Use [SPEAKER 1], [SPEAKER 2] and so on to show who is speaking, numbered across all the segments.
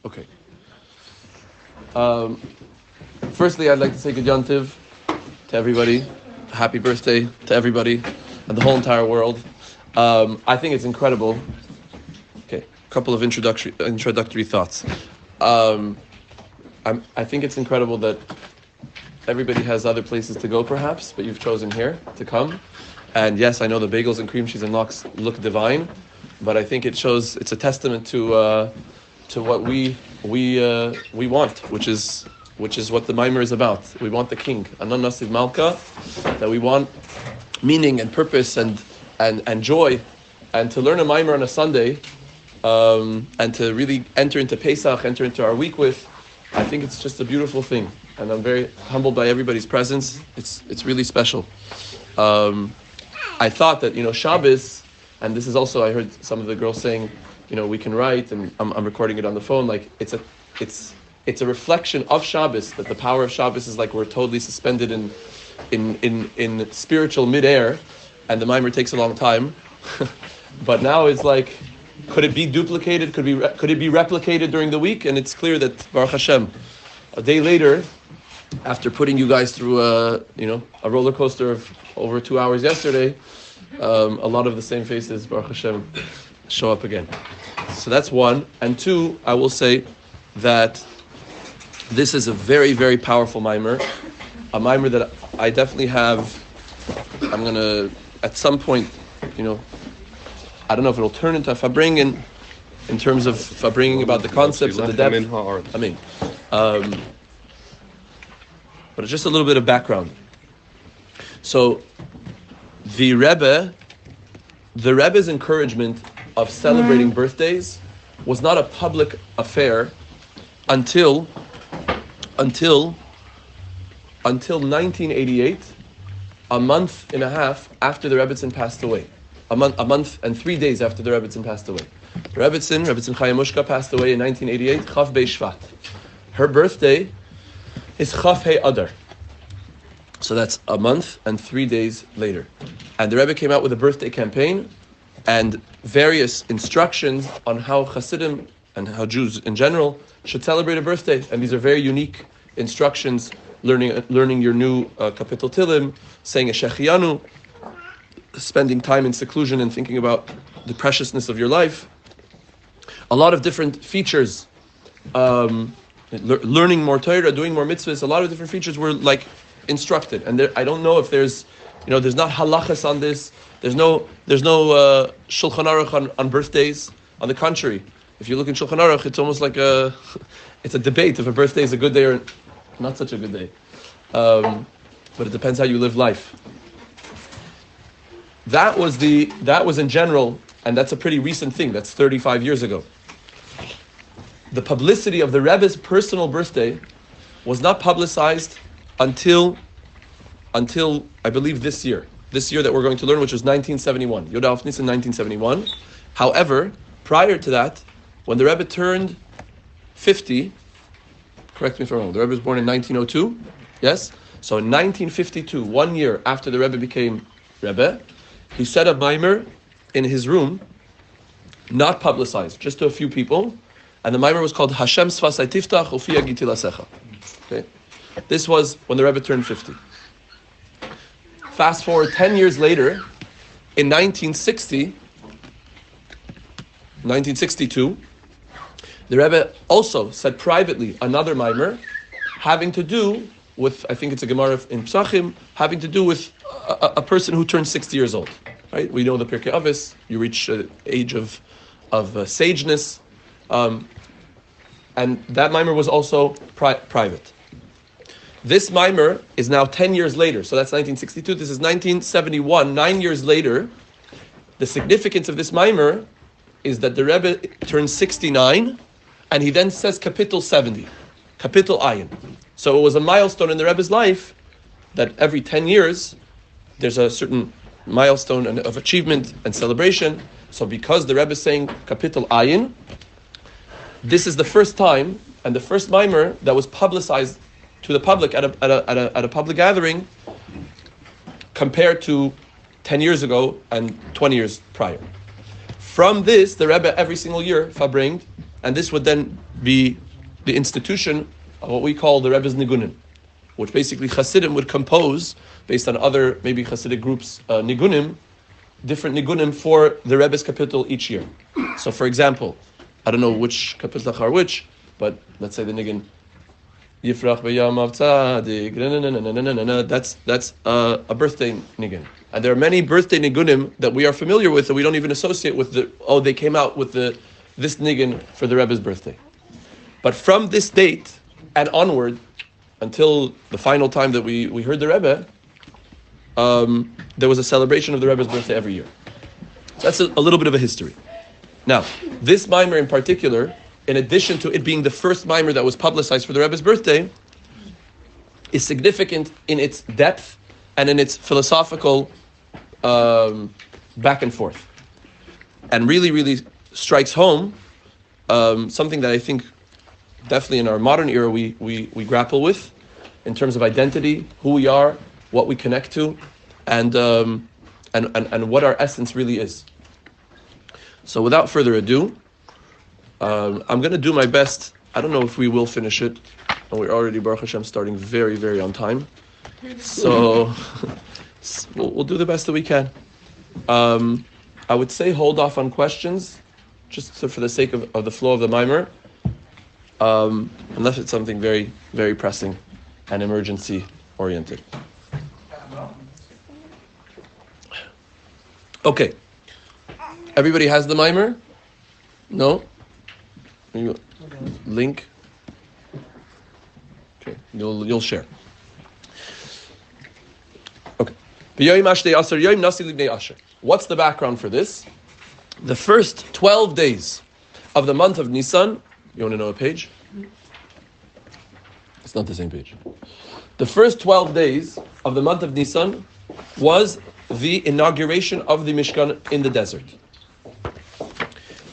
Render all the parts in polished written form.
[SPEAKER 1] Okay. Firstly, I'd like to say good yontiv to everybody. Happy birthday to everybody and the whole entire world. I think it's incredible. Okay, a couple of introductory thoughts. I think it's incredible that everybody has other places to go, perhaps, but you've chosen here to come. And yes, I know the bagels and cream cheese and lox look divine, but I think it shows, it's a testament to what we want, which is what the Maamar is about. We want the king, Anan Nasiv Malka, that we want meaning and purpose and joy, and to learn a Maamar on a Sunday, and to really enter into Pesach, enter into our week with. I think it's just a beautiful thing, and I'm very humbled by everybody's presence. It's really special. I thought that Shabbos, and this is also, I heard some of the girls saying, we can write, and I'm recording it on the phone. Like it's a reflection of Shabbos, that the power of Shabbos is like we're totally suspended in spiritual midair, and the Maamar takes a long time. But now it's like, could it be duplicated? Could it be replicated during the week? And it's clear that Baruch Hashem, a day later, after putting you guys through a roller coaster of over 2 hours yesterday, a lot of the same faces, Baruch Hashem, show up again. So that's one. And two, I will say that this is a very, very powerful Maamar, a Maamar that I definitely have. I'm going to, at some point, I don't know if it'll turn into a farbrengen in terms of farbrengen about the concepts of the depth. I mean, but it's just a little bit of background. So, the Rebbe's encouragement of celebrating birthdays was not a public affair until 1988, a month and a half after the Rebbetzin passed away. A month and 3 days after the Rebbetzin passed away. The Rebbetzin Chaya Mushka, passed away in 1988, Chaf Bei Shvat. Her birthday is Chaf Hei Adar. So that's a month and 3 days later. And the Rebbe came out with a birthday campaign and various instructions on how Hasidim and how Jews in general should celebrate a birthday. And these are very unique instructions, learning your new Kapitel Tilim, saying a Shechianu, spending time in seclusion and thinking about the preciousness of your life. A lot of different features, learning more Torah, doing more mitzvahs, a lot of different features were like instructed. And I don't know if there's not halachas on this. There's no Shulchan Aruch on birthdays. On the contrary, if you look in Shulchan Aruch, it's almost like it's a debate if a birthday is a good day or not such a good day. But it depends how you live life. That was in general, and that's a pretty recent thing. That's 35 years ago. The publicity of the Rebbe's personal birthday was not publicized until I believe this year that we're going to learn, which was 1971, Yod Aleph Nisan 1971. However, prior to that, when the Rebbe turned 50, correct me if I'm wrong, the Rebbe was born in 1902, yes? So in 1952, 1 year after the Rebbe became Rebbe, he said a Maamar in his room, not publicized, just to a few people, and the Maamar was called Hashem Sfasai Tiftach Ufiya Giti Lasecha. Okay, this was when the Rebbe turned 50. Fast forward 10 years later, in 1962, the Rebbe also said privately another Maamar having to do with, I think it's a Gemara in Psachim, having to do with a person who turns 60 years old. Right? We know the Pirkei Avos, you reach age of sageness, and that Maamar was also private. This Maamar is now 10 years later, so that's 1962. This is 1971, 9 years later. The significance of this Maamar is that the Rebbe turns 69, and he then says Kapitel 70, Kapitel Ayin. So it was a milestone in the Rebbe's life that every 10 years there's a certain milestone of achievement and celebration. So because the Rebbe is saying Kapitel Ayin, this is the first time and the first Maamar that was publicized to the public at a public gathering compared to 10 years ago and 20 years prior. From this, the Rebbe every single year farbrengt, and this would then be the institution of what we call the Rebbe's Nigunim, which basically Hasidim would compose based on other maybe Hasidic groups Nigunim, different Nigunim for the Rebbe's capital each year. So, for example, I don't know which kapitlach are which, but let's say the Nigun Yifrach Bayom of Tzadik. That's a birthday Nigun, and there are many birthday Nigunim that we are familiar with that we don't even associate with they came out with this Nigun for the Rebbe's birthday. But from this date and onward, until the final time that we heard the Rebbe, there was a celebration of the Rebbe's birthday every year. So that's a little bit of a history. Now, this Maamar in particular, in addition to it being the first Maamar that was publicized for the Rebbe's birthday, is significant in its depth and in its philosophical back and forth, and really, really strikes home something that I think definitely in our modern era we grapple with in terms of identity, who we are, what we connect to, and what our essence really is. So without further ado, I'm going to do my best. I don't know if we will finish it, and we're already, Baruch Hashem, starting very, very on time. So we'll do the best that we can. I would say hold off on questions, just for the sake of the flow of the Maamar, unless it's something very, very pressing and emergency oriented. Okay. Everybody has the Maamar? No? Link? Okay, you'll share. Okay. Bayom Ashtei Asar Yom Nasi Libnei Asher. What's the background for this? The first 12 days of the month of Nisan. You want to know a page? It's not the same page. The first 12 days of the month of Nisan was the inauguration of the Mishkan in the desert.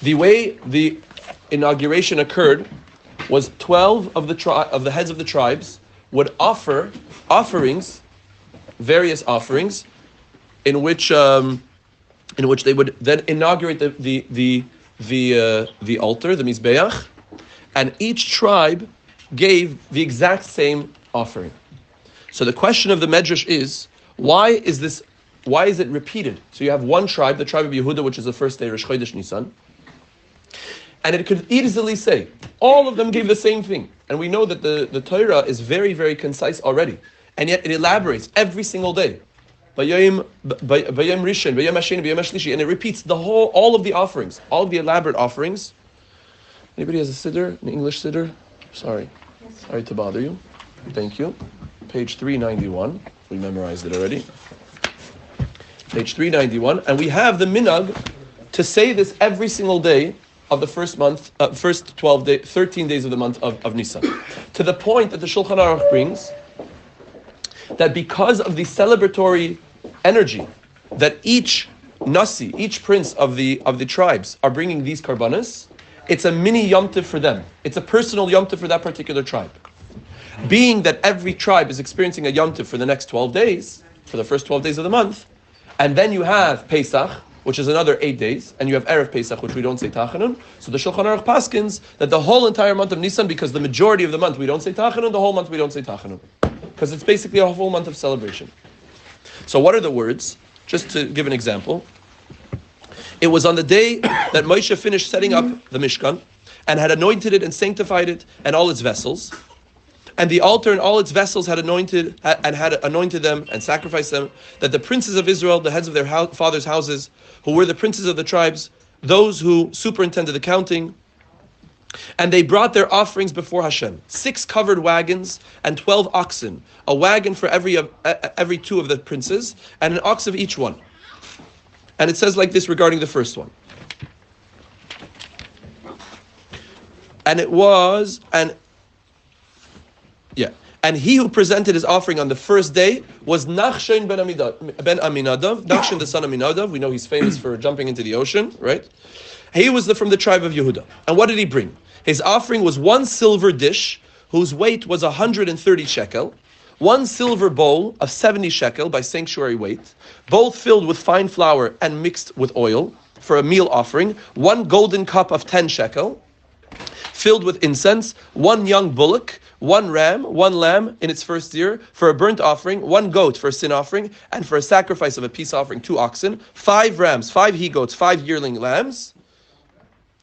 [SPEAKER 1] The way the inauguration occurred was 12 of the heads of the tribes would offer offerings, various offerings, in which they would then inaugurate the altar, the Mizbeach, and each tribe gave the exact same offering. So the question of the Medrash is, why is it repeated? So you have one tribe, the tribe of Yehuda, which is the first day, Rosh Chodesh Nisan, and it could easily say, all of them gave the same thing. And we know that the Torah is very, very concise already. And yet it elaborates every single day. Bayom Rishon, Bayom Hashem, Bayom Shlishi. And it repeats all of the offerings, all of the elaborate offerings. Anybody has a siddur, an English siddur? Sorry to bother you. Thank you. Page 391. We memorized it already. Page 391. And we have the minhag to say this every single day of the first 13 days of the month of Nisan. To the point that the Shulchan Aruch brings that because of the celebratory energy that each nasi, each prince of the tribes are bringing these karbanos, it's a mini Yom Tov for them. It's a personal Yom Tov for that particular tribe. Being that every tribe is experiencing a Yom Tov for the next 12 days, for the first 12 days of the month, and then you have Pesach, which is another 8 days, and you have Erev Pesach, which we don't say Tachanun. So the Shulchan Aruch paskins that the whole entire month of Nisan, because the majority of the month we don't say Tachanun, the whole month we don't say Tachanun. Because it's basically a whole month of celebration. So what are the words? Just to give an example. It was on the day that Moshe finished setting up the Mishkan, and had anointed it and sanctified it and all its vessels. And the altar and all its vessels had anointed them and sacrificed them, that the princes of Israel, the heads of their fathers' houses, who were the princes of the tribes, those who superintended the counting, and they brought their offerings before Hashem. 6 covered wagons and 12 oxen, a wagon for every 2 of the princes, and an ox of each one. And it says like this regarding the first one. And he who presented his offering on the first day was Nachshon ben Aminadav, Nachshon the son of Aminadav. We know he's famous for jumping into the ocean, right? He was from the tribe of Yehuda. And what did he bring? His offering was 1 silver dish, whose weight was 130 shekel, 1 silver bowl of 70 shekel by sanctuary weight, both filled with fine flour and mixed with oil for a meal offering, 1 golden cup of 10 shekel, filled with incense, 1 young bullock, 1 ram, 1 lamb in its first year for a burnt offering, 1 goat for a sin offering, and for a sacrifice of a peace offering, 2 oxen, 5 rams, 5 he-goats, 5 yearling lambs.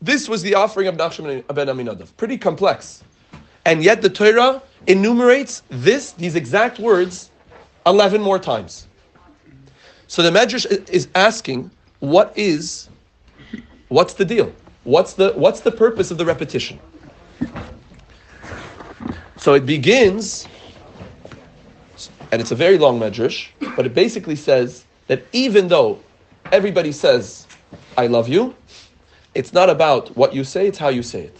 [SPEAKER 1] This was the offering of Menachem ben Aminadav. Pretty complex. And yet the Torah enumerates these exact words 11 more times. So the Medrash is asking, what's the deal? What's the purpose of the repetition? So it begins, and it's a very long Medrash, but it basically says that even though everybody says, I love you, it's not about what you say, it's how you say it.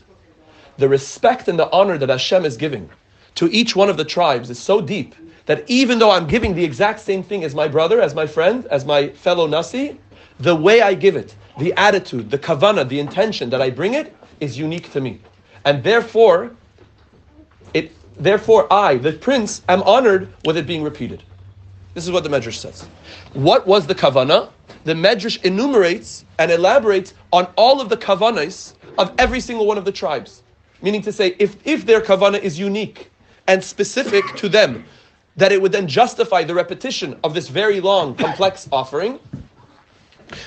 [SPEAKER 1] The respect and the honor that Hashem is giving to each one of the tribes is so deep that even though I'm giving the exact same thing as my brother, as my friend, as my fellow Nasi, the way I give it, the attitude, the kavanah, the intention that I bring it is unique to me. And therefore I, the prince, am honored with it being repeated. This is what the Medrash says. What was the kavanah? The Medrash enumerates and elaborates on all of the kavanahs of every single one of the tribes. Meaning to say, if their kavanah is unique and specific to them, that it would then justify the repetition of this very long, complex offering.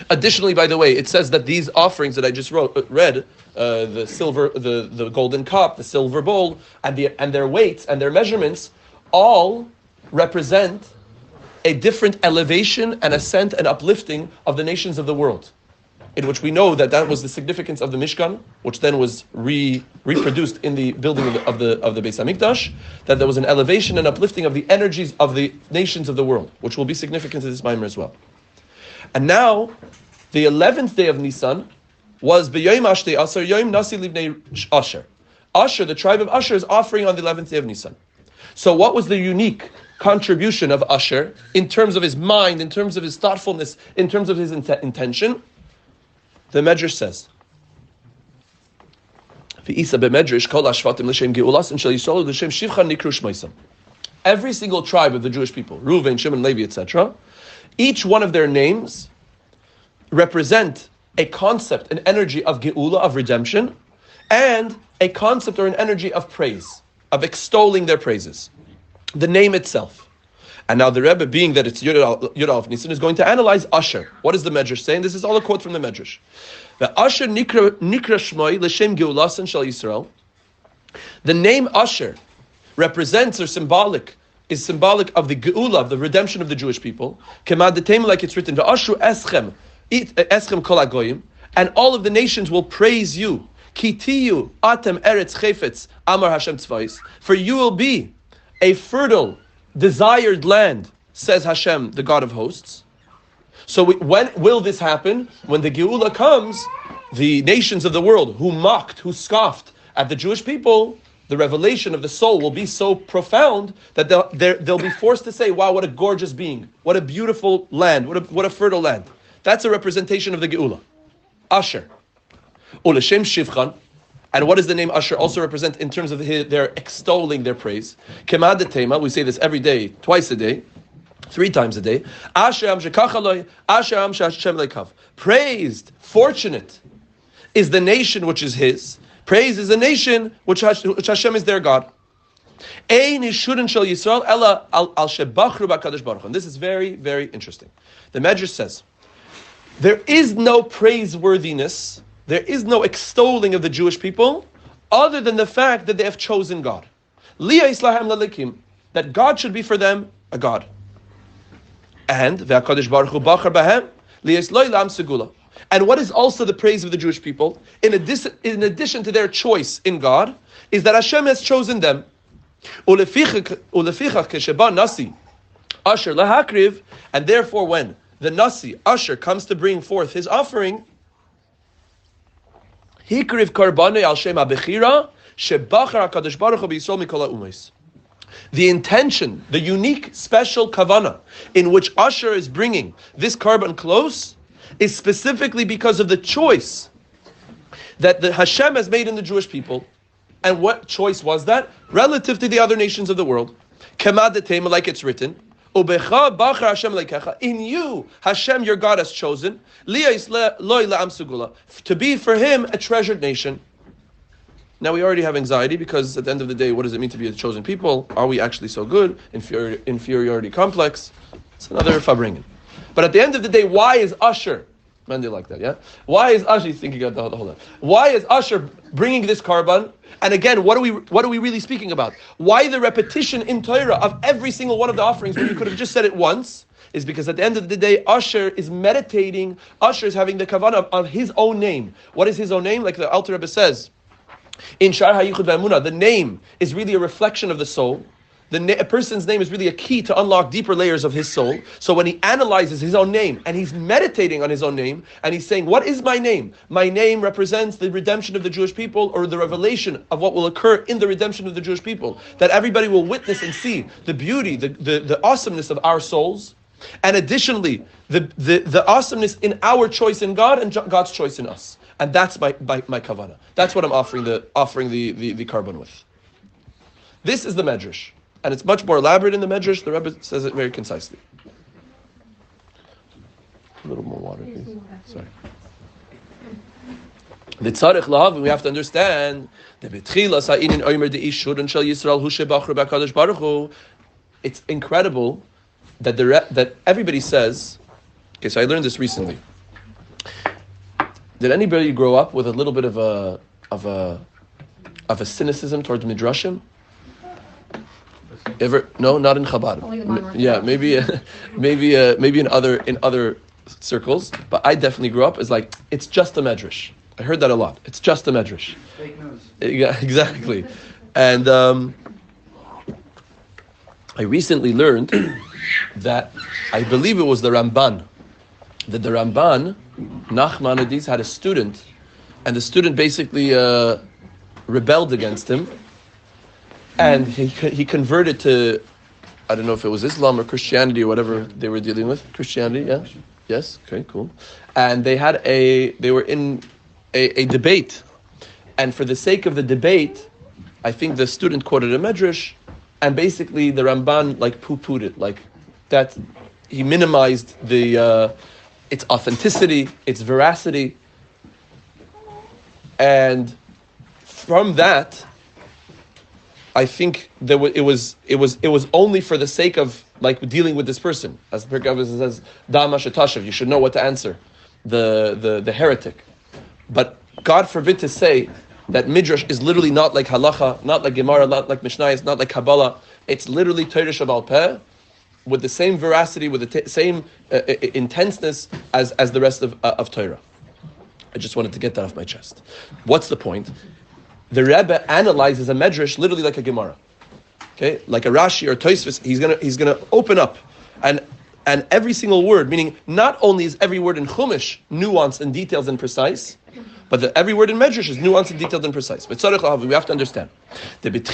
[SPEAKER 1] Additionally, by the way, it says that these offerings that I just read, the silver, the golden cup, the silver bowl, and their weights and their measurements, all represent a different elevation and ascent and uplifting of the nations of the world, in which we know that was the significance of the Mishkan, which then was reproduced in the building of the Beis Hamikdash, that there was an elevation and uplifting of the energies of the nations of the world, which will be significant to this Maamar as well. And now, the 11th day of Nisan was Bayom Ashtei Asar Yom Nasi Livnei Asher. Asher, the tribe of Asher, is offering on the 11th day of Nisan. So what was the unique contribution of Asher in terms of his mind, in terms of his thoughtfulness, in terms of his intention? The Medrash says, every single tribe of the Jewish people, Reuven, Shimon, Levi, etc., each one of their names represent a concept, an energy of Geula, of redemption, and a concept or an energy of praise, of extolling their praises. The name itself. And now the Rebbe, being that it's Yud Aleph Nisan, is going to analyze Asher. What is the Medrash saying? This is all a quote from the Medrash. The Asher nikra shmoi l'shem geulasan shel Yisrael. The name Asher represents or is symbolic of the Geula, of the redemption of the Jewish people. Kemad detem, like it's written, V'ashru eschem kol hagoyim, and all of the nations will praise you. Kitiyu atem eretz chefetz amar Hashem tzvais. For you will be a fertile, desired land, says Hashem, the God of hosts. So when will this happen? When the Geula comes, the nations of the world who mocked, who scoffed at the Jewish people, the revelation of the soul will be so profound that they'll be forced to say, wow, what a gorgeous being, what a beautiful land, what a fertile land. That's a representation of the Geula. Asher. U'l'shem shivchan. And what does the name Asher also represent in terms of their extolling their praise? Kemad detema, we say this every day, twice a day, 3 times a day. Asher am shekachaloi, Asher am Hashem leikav. Praised, fortunate, is the nation which is His. Praise is a nation which Hashem is their God. And this is very, very interesting. The Medrash says, there is no praiseworthiness, there is no extolling of the Jewish people other than the fact that they have chosen God. That God should be for them a God. And and what is also the praise of the Jewish people, in addition to their choice in God, is that Hashem has chosen them. And therefore when the Nasi, Asher, comes to bring forth his offering, the intention, the unique, special kavanah in which Asher is bringing this carbon close is specifically because of the choice that the Hashem has made in the Jewish people. And what choice was that? Relative to the other nations of the world. Like it's written, in you, Hashem, your God, has chosen to be for Him a treasured nation. Now we already have anxiety because at the end of the day, what does it mean to be a chosen people? Are we actually so good? Inferiority complex. It's another fabringen. But at the end of the day, why is Asher, Mendel like that, yeah? Why is Asher, he's thinking about the whole lot. Why is Asher bringing this carbon? And again, what are we really speaking about? Why the repetition in Torah of every single one of the offerings when you could have just said it once? Is because at the end of the day, Asher is meditating, Asher is having the kavanah of his own name. What is his own name? Like the Alter Rebbe says, in Shar HaYichud VaEmunah, the name is really a reflection of the soul. A person's name is really a key to unlock deeper layers of his soul. So when he analyzes his own name and he's meditating on his own name and he's saying, what is my name? My name represents the redemption of the Jewish people, or the revelation of what will occur in the redemption of the Jewish people. That everybody will witness and see the beauty, the awesomeness of our souls. And additionally, the awesomeness in our choice in God and God's choice in us. And that's my kavanah. That's what I'm offering the carbon with. This is the medrash. And it's much more elaborate in the Medrash. The Rebbe says it very concisely. A little more water, please. Sorry. The tzarich lahav, we have to understand it's incredible that everybody says. Okay, so I learned this recently. Did anybody grow up with a little bit of a cynicism towards midrashim? Ever? No, not in Chabad. Yeah, maybe in other circles. But I definitely grew up as like, it's just a medrash. I heard that a lot. It's just a medrash.
[SPEAKER 2] Fake news.
[SPEAKER 1] Yeah, exactly. And I recently learned that I believe it was the Ramban. That the Ramban, Nachmanides, had a student, and the student basically rebelled against him. And he converted to, I don't know if it was Islam or Christianity or whatever they were dealing with. Christianity, yeah? Yes? Okay, cool. And they were in a debate. And for the sake of the debate, I think the student quoted a medrash, and basically the Ramban poo-pooed it. Like that, he minimized its authenticity, its veracity. And from that, I think it was only for the sake of dealing with this person. As the Pirkei Avos says, Dama Shetashav, you should know what to answer the heretic. But God forbid to say that Midrash is literally not like Halacha, not like Gemara, not like Mishnayos, not like Kabbalah. It's literally Torah Shabbal Peh, with the same veracity, with the same intenseness as the rest of Torah. I just wanted to get that off my chest. What's the point? The Rebbe analyzes a medrash literally like a Gemara, okay, like a Rashi or Tosfos. He's gonna open up, and every single word, meaning not only is every word in Chumash nuanced and detailed and precise, but every word in medrash is nuanced and detailed and precise. But we have to understand. What did the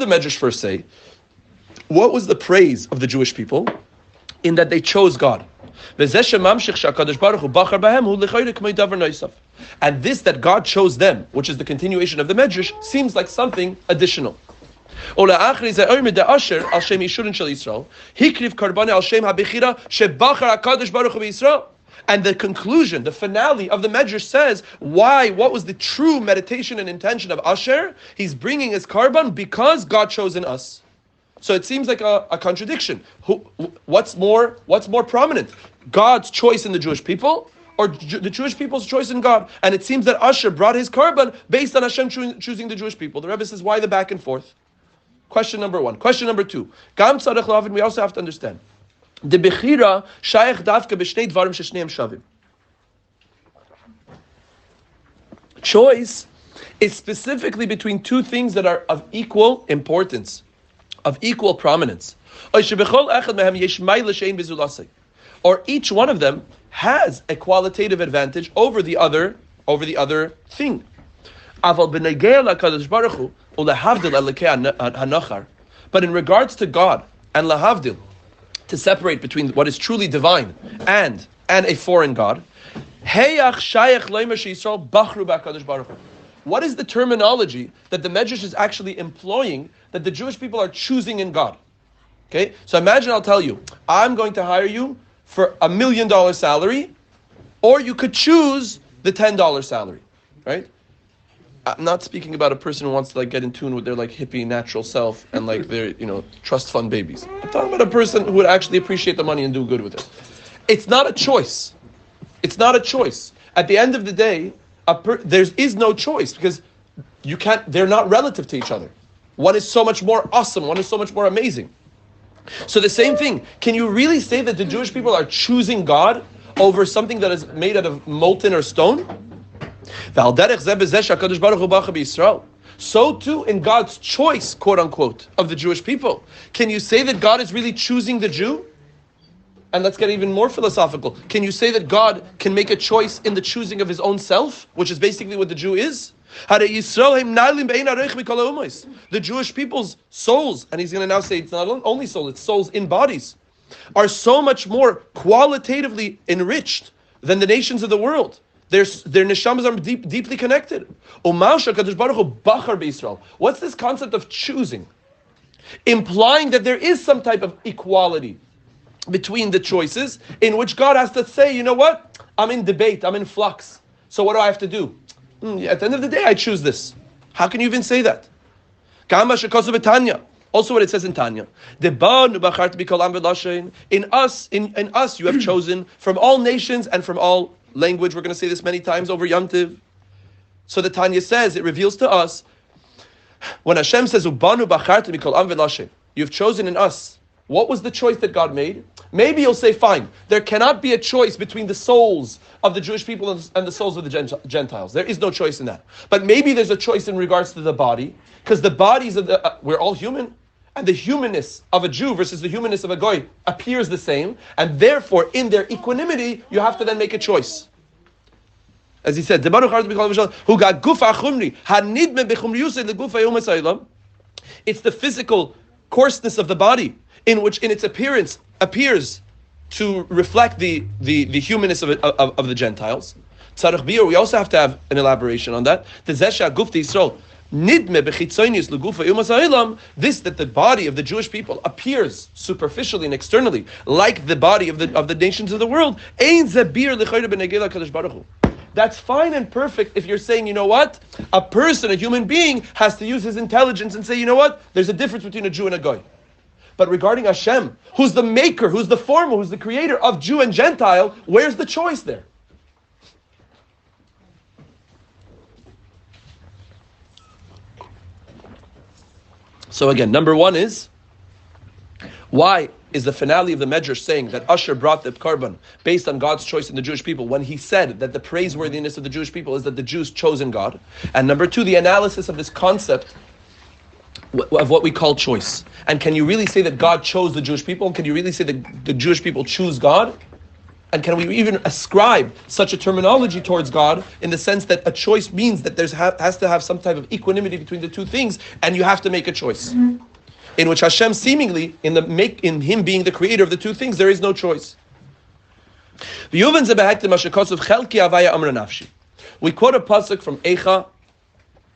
[SPEAKER 1] medrash first say? What was the praise of the Jewish people? In that they chose God. And this that God chose them, which is the continuation of the medrash, seems like something additional. And the conclusion, the finale of the medrash says, what was the true meditation and intention of Asher? He's bringing his carbon because God chosen us. So it seems like a contradiction. What's more prominent? God's choice in the Jewish people, or the Jewish people's choice in God? And it seems that Asher brought his carbon based on Hashem choosing the Jewish people. The Rebbe says, why the back and forth? Question number one. Question number two. Gam tzarech lavin, we also have to understand. The bechira shayach davka b'shnei dvarim sheshneim shavim. Choice is specifically between two things that are of equal importance, of equal prominence. Or each one of them has a qualitative advantage over the other thing. But in regards to God and lahavdil, to separate between what is truly divine and a foreign God, what is the terminology that the Medrash is actually employing that the Jewish people are choosing in God? Okay, so imagine I'll tell you, I'm going to hire you for $1 million salary, or you could choose the $10 salary. right? I'm not speaking about a person who wants to like get in tune with their like hippie natural self and like their, trust fund babies. I'm talking about a person who would actually appreciate the money and do good with it. It's not a choice. It's not a choice. At the end of the day, there is no choice because they're not relative to each other. One is so much more awesome, one is so much more amazing. So the same thing, can you really say that the Jewish people are choosing God over something that is made out of molten or stone? So too in God's choice, quote unquote, of the Jewish people. Can you say that God is really choosing the Jew? And let's get even more philosophical. Can you say that God can make a choice in the choosing of his own self, which is basically what the Jew is? The Jewish people's souls, and he's going to now say it's not only soul, it's souls in bodies, are so much more qualitatively enriched than the nations of the world. Their neshamas are deeply connected. What's this concept of choosing? Implying that there is some type of equality between the choices in which God has to say, you know what? I'm in debate, I'm in flux. So what do I have to do? At the end of the day, I choose this. How can you even say that? Also what it says in Tanya. In us, you have chosen from all nations and from all language. We're going to say this many times over Yom Tiv. So the Tanya says, it reveals to us, when Hashem says, you've chosen in us. What was the choice that God made? Maybe you'll say, fine, there cannot be a choice between the souls of the Jewish people and the souls of the Gentiles. There is no choice in that. But maybe there's a choice in regards to the body, because the bodies of we're all human, and the humanness of a Jew versus the humanness of a Goy appears the same, and therefore, in their equanimity, you have to then make a choice. As he said, it's the physical coarseness of the body, in which in its appearance appears to reflect the humanness of the Gentiles. We also have to have an elaboration on that. This that the body of the Jewish people appears superficially and externally like the body of the nations of the world. That's fine and perfect if you're saying, you know what? A person, a human being, has to use his intelligence and say, you know what? There's a difference between a Jew and a Goy. But regarding Hashem, who's the maker, who's the former, who's the creator of Jew and Gentile, where's the choice there? So again, number one is, why is the finale of the Medrash saying that Asher brought the Karban based on God's choice in the Jewish people when he said that the praiseworthiness of the Jewish people is that the Jews chosen God? And number two, the analysis of this concept of what we call choice. And can you really say that God chose the Jewish people? And can you really say that the Jewish people choose God? And can we even ascribe such a terminology towards God in the sense that a choice means that there has to have some type of equanimity between the two things, and you have to make a choice? In which Hashem seemingly, in Him being the creator of the two things, there is no choice. We quote a pasuk from Eicha,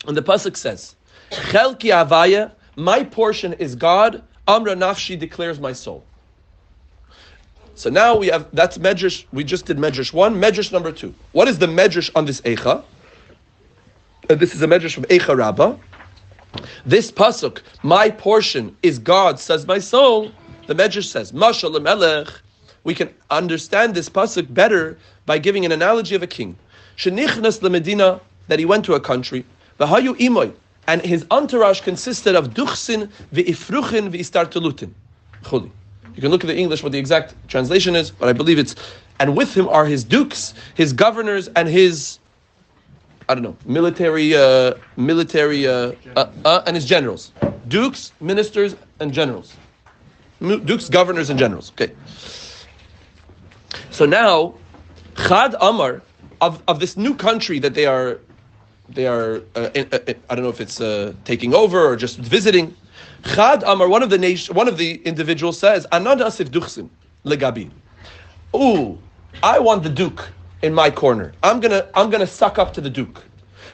[SPEAKER 1] and the pasuk says, Chelki Avaya, my portion is God, Amra Nafshi declares my soul. So now that's Medrash, we just did Medrash 1, Medrash number 2. What is the Medrash on this Eicha? This is a Medrash from Eicha Rabbah. This pasuk, my portion is God, says my soul. The Medrash says, Mashal Melech. We can understand this pasuk better by giving an analogy of a king. Shenichnas leMedina, that he went to a country. V'hayu imoy, and his entourage consisted of duchsin ve'ifruchin ve'istartelutin. Chuli. You can look at the English what the exact translation is, but I believe it's, and with him are his dukes, his governors, and his, military, and his generals. Dukes, ministers, and generals. Dukes, governors, and generals. Okay. So now, Chad Amar, of this new country that they are I don't know if it's taking over or just visiting. Chad Amar, one of the individuals says, Anad asif duchsin legabi. Ooh, I want the duke in my corner. I'm gonna suck up to the duke.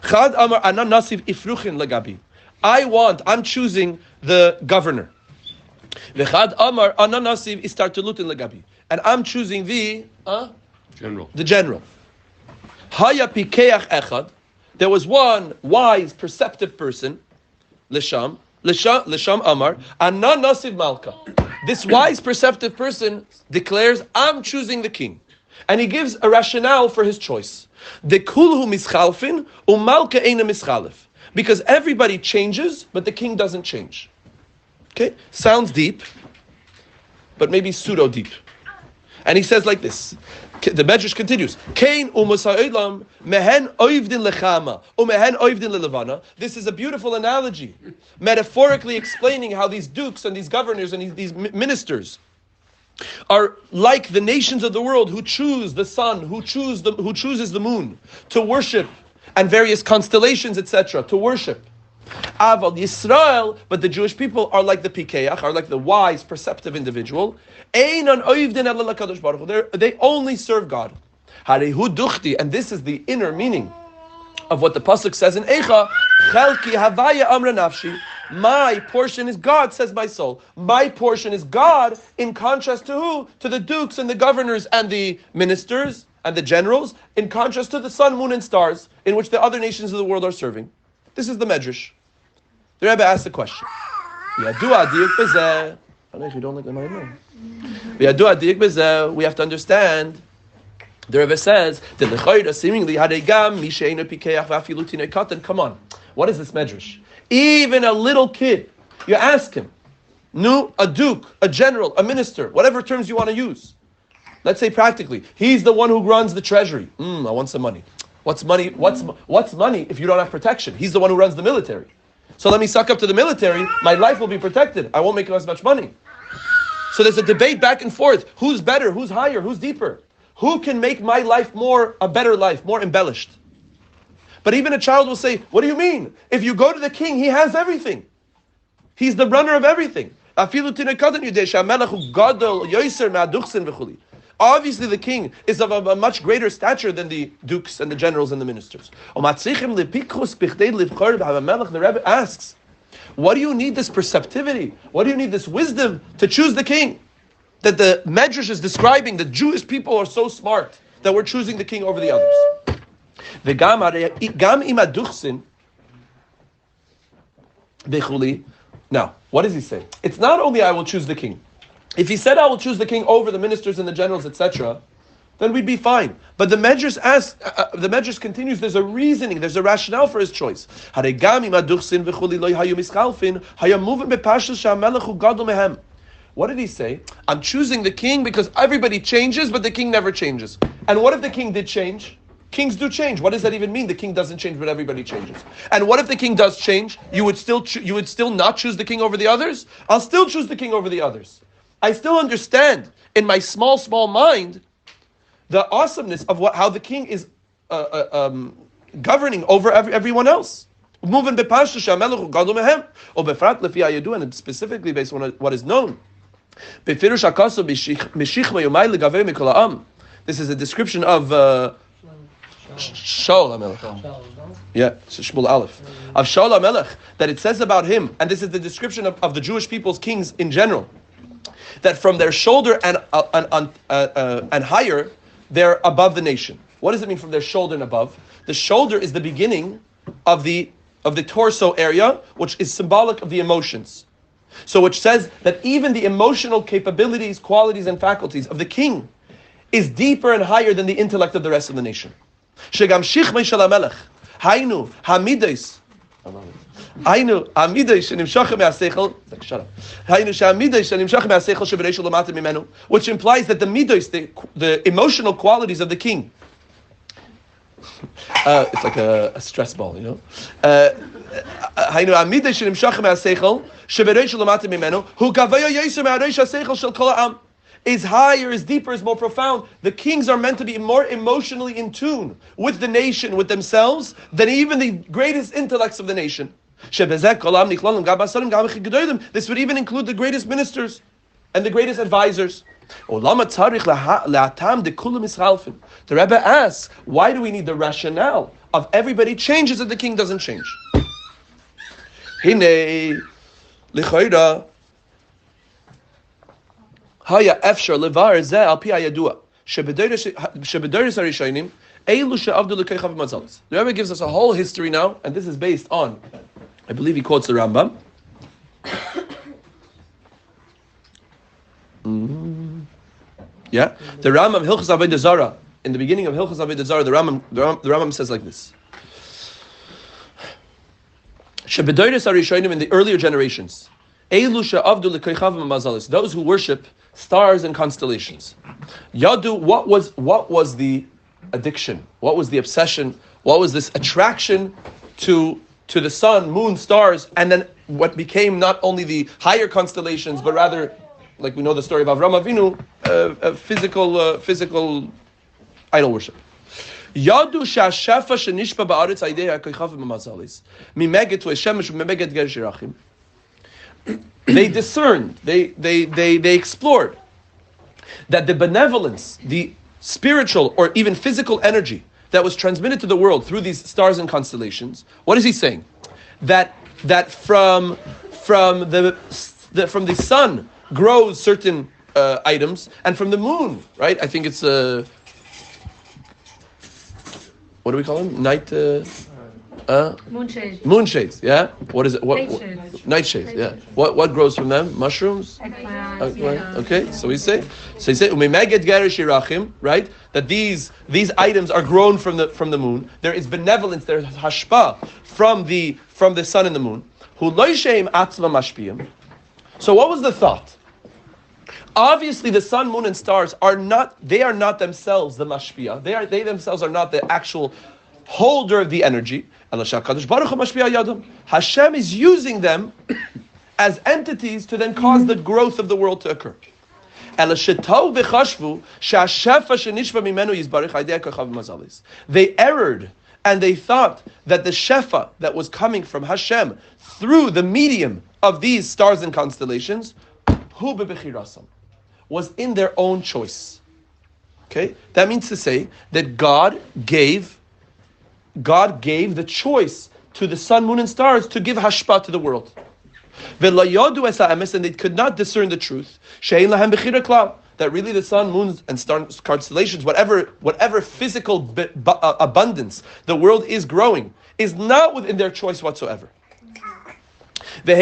[SPEAKER 1] Chad Amar Anad nasif ifruchin legabi. I'm choosing the governor. V'chad Amar Anad nasif istartelutin legabi. And I'm choosing the general. Haya pikeach echad. there was one wise, perceptive person, Lisham Amar, Anna Nasiv Malka. This wise, perceptive person declares, I'm choosing the king. And he gives a rationale for his choice. The kulhu mischalfin, umalka eina mischalif. Because everybody changes, but the king doesn't change. Okay? Sounds deep, but maybe pseudo-deep. And he says like this. The Medrash continues. Kain u'musa'olam mehen oivdin lechama u'mehen oivdin lelevana. This is a beautiful analogy, metaphorically explaining how these dukes and these governors and these ministers are like the nations of the world who choose the sun, who chooses the moon to worship, and various constellations, etc., to worship. Aval Yisrael, but the Jewish people are like the Pikeach, are like the wise, perceptive individual. They only serve God. And this is the inner meaning of what the pasuk says in Eicha. Chelki havaya amra nafshi. My portion is God, says my soul. My portion is God, in contrast to who? To the dukes and the governors and the ministers and the generals, in contrast to the sun, moon, and stars, in which the other nations of the world are serving. This is the Medrash. The Rebbe asks the question. We have to understand. The Rebbe says that seemingly come on, what is this Medrash? Even a little kid, you ask him, a duke, a general, a minister, whatever terms you want to use. Let's say practically, he's the one who runs the treasury. I want some money. What's money? What's money if you don't have protection? He's the one who runs the military. So let me suck up to the military. My life will be protected. I won't make as much money. So there's a debate back and forth. Who's better? Who's higher? Who's deeper? Who can make my life a better life, more embellished? But even a child will say, what do you mean? If you go to the king, he has everything. He's the runner of everything. Obviously, the king is of a much greater stature than the dukes and the generals and the ministers. The Rebbe asks, what do you need this perceptivity? What do you need this wisdom to choose the king? That the Medrash is describing the Jewish people are so smart that we're choosing the king over the others. Now, what does he say? It's not only I will choose the king. If he said I will choose the king over the ministers and the generals, etc., then we'd be fine. But the Medrash continues, there's a reasoning, there's a rationale for his choice. What did he say? I'm choosing the king because everybody changes, but the king never changes. And what if the king did change? Kings do change. What does that even mean? The king doesn't change, but everybody changes. And what if the king does change? You would still not choose the king over the others? I'll still choose the king over the others. I still understand in my small mind the awesomeness of how the king is governing over everyone else. And specifically based on what is known. This is a description of Shaul HaMelech. Yeah, Shmuel Aleph. Of Shaul HaMelech, that it says about him, and this is the description of the Jewish people's kings in general, that from their shoulder and higher, they're above the nation. What does it mean from their shoulder and above? The shoulder is the beginning of the torso area, which is symbolic of the emotions. So which says that even the emotional capabilities, qualities, and faculties of the king is deeper and higher than the intellect of the rest of the nation. Shegam shichmei shel hamelech, hainu hamidos, hainu hamidos shenimshachem me'aseichel. Shut up. Hainu shamidos shenimshachem me'aseichel shebereishul lamata mimenu, which implies that the midos, the emotional qualities of the king. It's like a stress ball, you know. Hainu hamidos shenimshachem me'aseichel shebereishul lamata mimenu hu gavaya yoser me'areish haseichel shel kol ha'am. Is higher, is deeper, is more profound. The kings are meant to be more emotionally in tune with the nation, with themselves, than even the greatest intellects of the nation. This would even include the greatest ministers and the greatest advisors. The Rebbe asks, why do we need the rationale of everybody changes and the king doesn't change? Haya efshar levar zeh al pi hayadua shebedoros harishonim The Rebbe gives us a whole history now, and this is based on, I believe he quotes the Rambam. Yeah, the Rambam Hilchos Avodah Zarah. In the beginning of Hilchos Avodah Zarah, the Rambam says like this: Shebedoros Arishonim, in the earlier generations, those who worship stars and constellations, Yadu, what was the addiction? What was the obsession? What was this attraction to the sun, moon, stars, and then what became not only the higher constellations, but rather, like we know the story of Avraham Avinu, physical idol worship. Yadu shashafa shenishpa ba'aretz aidei ha'koychavim ha'mazalis mimeget u'eshemesh u'mimeget ger shirachim. They discerned, they explored that the benevolence, the spiritual or even physical energy that was transmitted to the world through these stars and constellations. What is he saying? That from the sun grows certain items, and from the moon, right? I think it's what do we call them?
[SPEAKER 2] Moonshades.
[SPEAKER 1] Moonshades, yeah. What is it?
[SPEAKER 2] Nightshades.
[SPEAKER 1] Yeah. What grows from them? Mushrooms. Okay. So he say, umimeget gerish irachim, right? That these items are grown from the moon. There is benevolence. There is hashpa from the sun and the moon. Hu loisheim atzma mashpiyim. So what was the thought? Obviously, the sun, moon, and stars are not themselves the mashpia. They themselves are not the actual holder of the energy. Hashem is using them as entities to then cause the growth of the world to occur. They erred and they thought that the shefa that was coming from Hashem through the medium of these stars and constellations was in their own choice. Okay? That means to say that God gave the choice to the sun, moon, and stars to give hashpa to the world. And they could not discern the truth. That really the sun, moon, and star constellations, whatever physical abundance the world is growing, is not within their choice whatsoever. This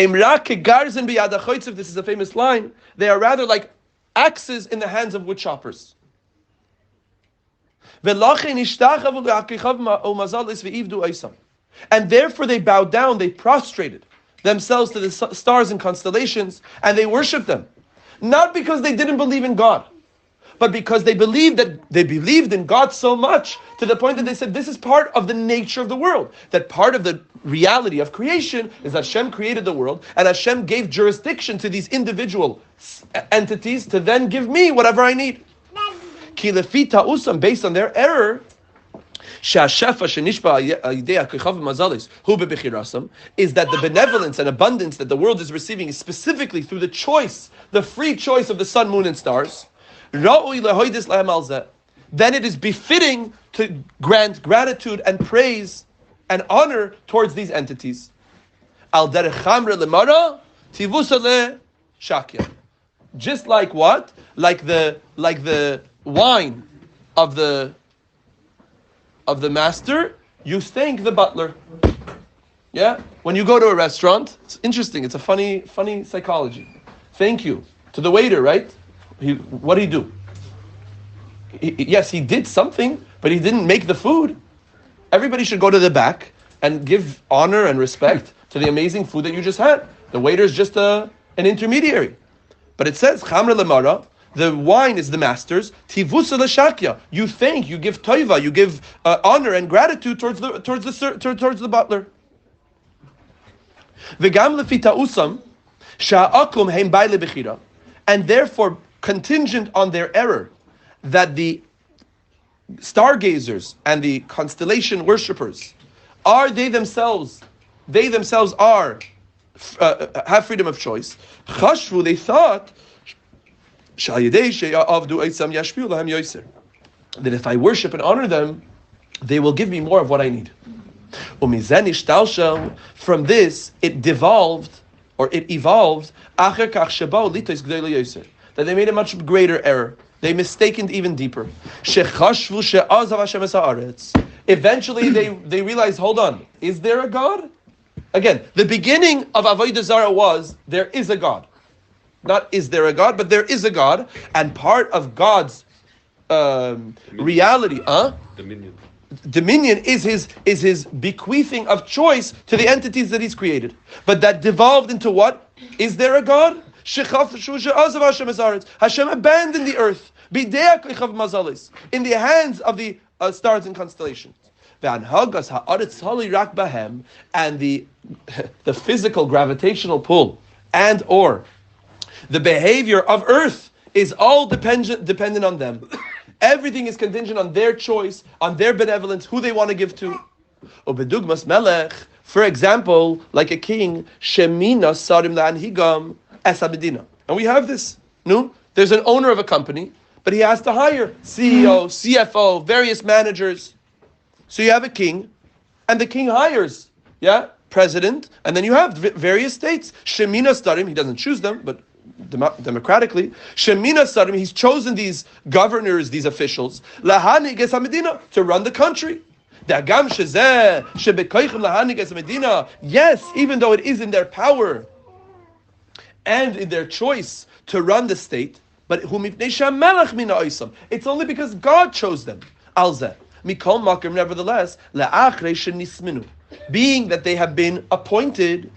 [SPEAKER 1] is a famous line. They are rather like axes in the hands of wood choppers. And therefore they bowed down, they prostrated themselves to the stars and constellations, and they worshipped them. Not because they didn't believe in God, but because they believed in God so much to the point that they said this is part of the nature of the world. That part of the reality of creation is that Hashem created the world, and Hashem gave jurisdiction to these individual entities to then give me whatever I need. Based on their error, is that the benevolence and abundance that the world is receiving is specifically through the choice, the free choice of the sun, moon, and stars. Then it is befitting to grant gratitude and praise and honor towards these entities. Just like what? Like the wine of the master, you thank the butler. Yeah? When you go to a restaurant, it's interesting, it's a funny psychology. Thank you to the waiter, right? What did he do? Yes, he did something, but he didn't make the food. Everybody should go to the back and give honor and respect to the amazing food that you just had. The waiter is just an intermediary. But it says, Chamra lemara, the wine is the master's. Tivusa l'shakya, you thank, you give toiva, you give honor and gratitude towards the butler. V'gam lefita usam sha'akum heim bai lebechira, and therefore contingent on their error, that the stargazers and the constellation worshippers are they themselves are have freedom of choice. Chashvu, they thought that if I worship and honor them, they will give me more of what I need. From this, it evolved that they made a much greater error. They mistakened even deeper. Eventually they realized, hold on, is there a God? Again, the beginning of Avodah Zarah was, there is a God. Not is there a God, but there is a God. And part of God's reality, Dominion is his bequeathing of choice to the entities that he's created. But that devolved into what? Is there a God? Hashem abandoned the earth in the hands of the stars and constellations. And the physical gravitational pull and or the behavior of earth is all dependent on them. Everything is contingent on their choice, on their benevolence, who they want to give to. For example, like a king, Shemina Sarim La'anhigam Esabedina. And we have this. No? There's an owner of a company, but he has to hire CEO, CFO, various managers. So you have a king, and the king hires, president, and then you have various states. Shemina Sarim, he doesn't choose them, but democratically, Shemina Sarim, he's chosen these governors, these officials, Lahanig es Medina, to run the country. Yes, even though it is in their power and in their choice to run the state, but it's only because God chose them. Nevertheless, being that they have been appointed,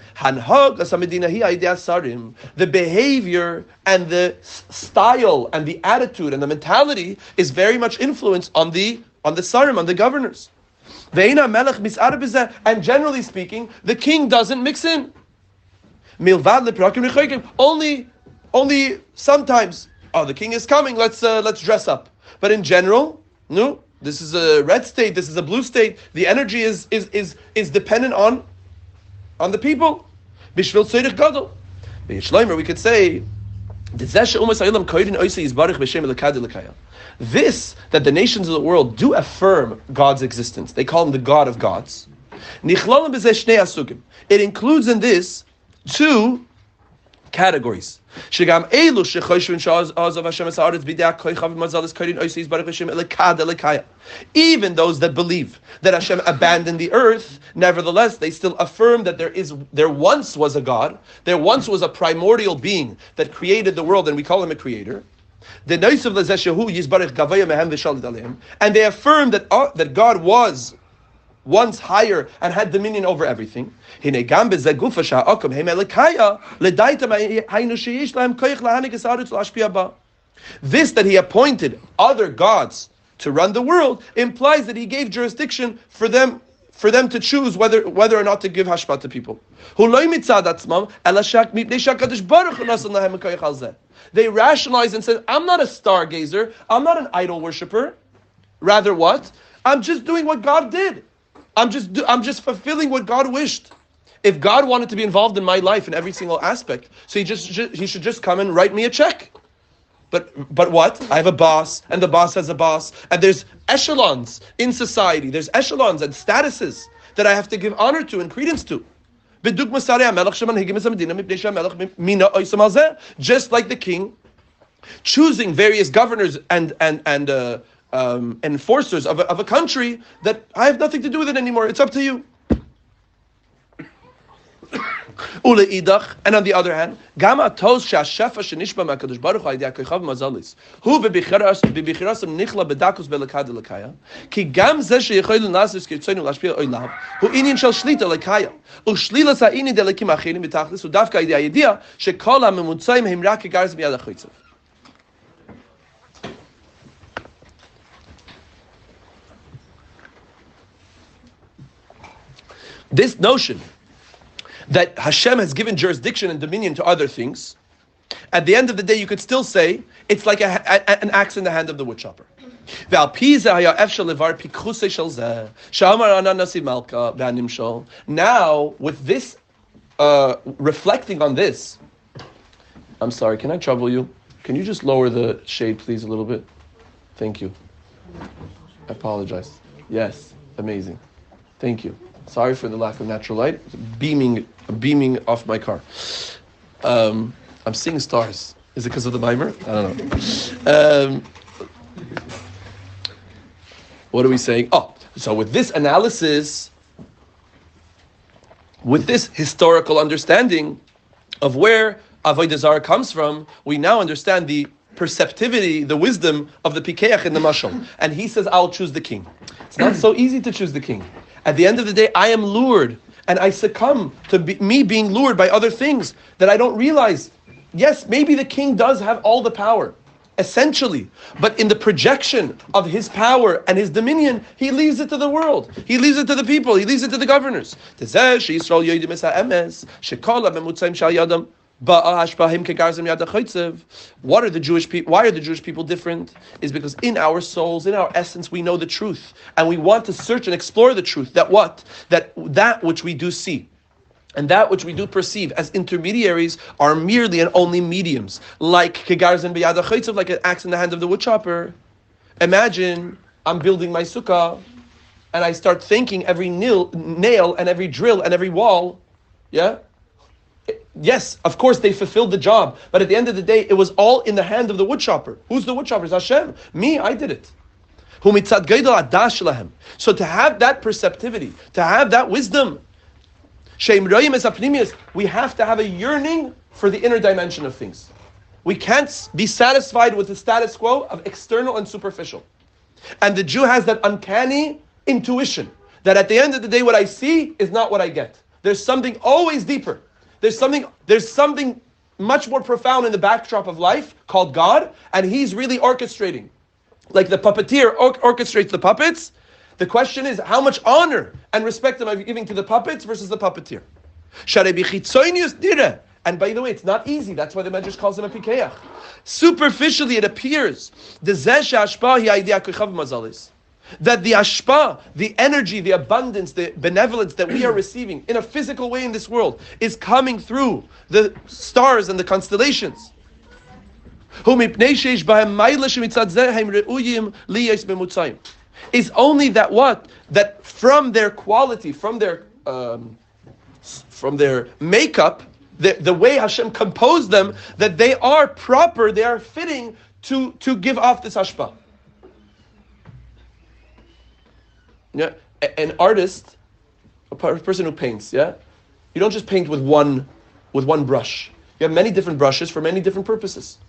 [SPEAKER 1] the behavior and the style and the attitude and the mentality is very much influenced on the sarim, on the governors. And generally speaking, the king doesn't mix in. Only sometimes. Oh, the king is coming. Let's dress up. But in general, no. This is a red state. This is a blue state. The energy is dependent on the people. Bishvil tzorich gadol. B'yishloimer, we could say this, that the nations of the world do affirm God's existence. They call him the God of gods. It includes in this two categories. Even those that believe that Hashem abandoned the earth, nevertheless they still affirm that there once was a God, there once was a primordial being that created the world, and we call him a creator. And they affirm that God was once higher and had dominion over everything. This, that he appointed other gods to run the world, implies that he gave jurisdiction for them to choose whether or not to give hashpat to people. They rationalize and say, I'm not a stargazer, I'm not an idol worshiper. Rather what? I'm just doing what God did. I'm just fulfilling what God wished. If God wanted to be involved in my life in every single aspect, so he should just come and write me a check. But what? I have a boss, and the boss has a boss, and there's echelons in society. There's echelons and statuses that I have to give honor to and credence to. Just like the king, choosing various governors and enforcers of a country that I have nothing to do with it anymore. It's up to you. And on the other hand, this notion that Hashem has given jurisdiction and dominion to other things, at the end of the day, you could still say it's like an axe in the hand of the woodchopper. Now, with this, reflecting on this, I'm sorry, can I trouble you? Can you just lower the shade, please, a little bit? Thank you. I apologize. Yes, amazing. Thank you. Sorry for the lack of natural light. It's beaming off my car. I'm seeing stars. Is it because of the Maamar? I don't know. What are we saying? Oh, so with this analysis, with this historical understanding of where Avodah Zarah comes from, we now understand the perceptivity, the wisdom of the Pikeach in the Mashal. And he says, I'll choose the king. It's not so easy to choose the king. At the end of the day, I am lured, and I succumb to me being lured by other things that I don't realize. Yes, maybe the king does have all the power, essentially, but in the projection of his power and his dominion, he leaves it to the world. He leaves it to the people. He leaves it to the governors. What are the Jewish people? Why are the Jewish people different? Is because in our souls, in our essence, we know the truth, and we want to search and explore the truth. That which we do see, and that which we do perceive as intermediaries are merely and only mediums, like kegarzim b'yad ha'chotzev, like an axe in the hand of the woodchopper. Imagine I'm building my sukkah, and I start thinking every nail and every drill and every wall, yeah. Yes, of course they fulfilled the job, but at the end of the day, it was all in the hand of the woodchopper. Who's the woodchopper? It's Hashem. Me, I did it. So to have that perceptivity, to have that wisdom, we have to have a yearning for the inner dimension of things. We can't be satisfied with the status quo of external and superficial. And the Jew has that uncanny intuition that at the end of the day, what I see is not what I get. There's something always deeper. There's something much more profound in the backdrop of life called God, and He's really orchestrating. Like the puppeteer orchestrates the puppets. The question is, how much honor and respect am I giving to the puppets versus the puppeteer? And by the way, it's not easy. That's why the Medrash calls him a pikeach. Superficially, it appears that the ashpa, the energy, the abundance, the benevolence that we are receiving in a physical way in this world is coming through the stars and the constellations. Is only that what? That from their quality, from their makeup, the way Hashem composed them, that they are proper, they are fitting to give off this ashpa. Yeah, an artist, a person who paints, yeah, you don't just paint with one brush. You have many different brushes for many different purposes.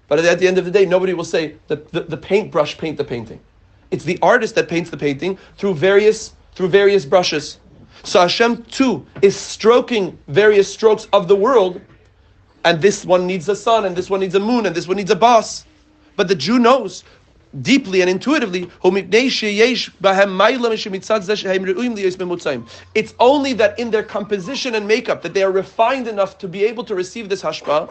[SPEAKER 1] But at the end of the day, nobody will say that the paintbrush paint the painting. It's the artist that paints the painting through various brushes. So Hashem too is stroking various strokes of the world, and this one needs a sun, and this one needs a moon, and this one needs a boss. But the Jew knows deeply and intuitively, it's only that in their composition and makeup that they are refined enough to be able to receive this hashpa.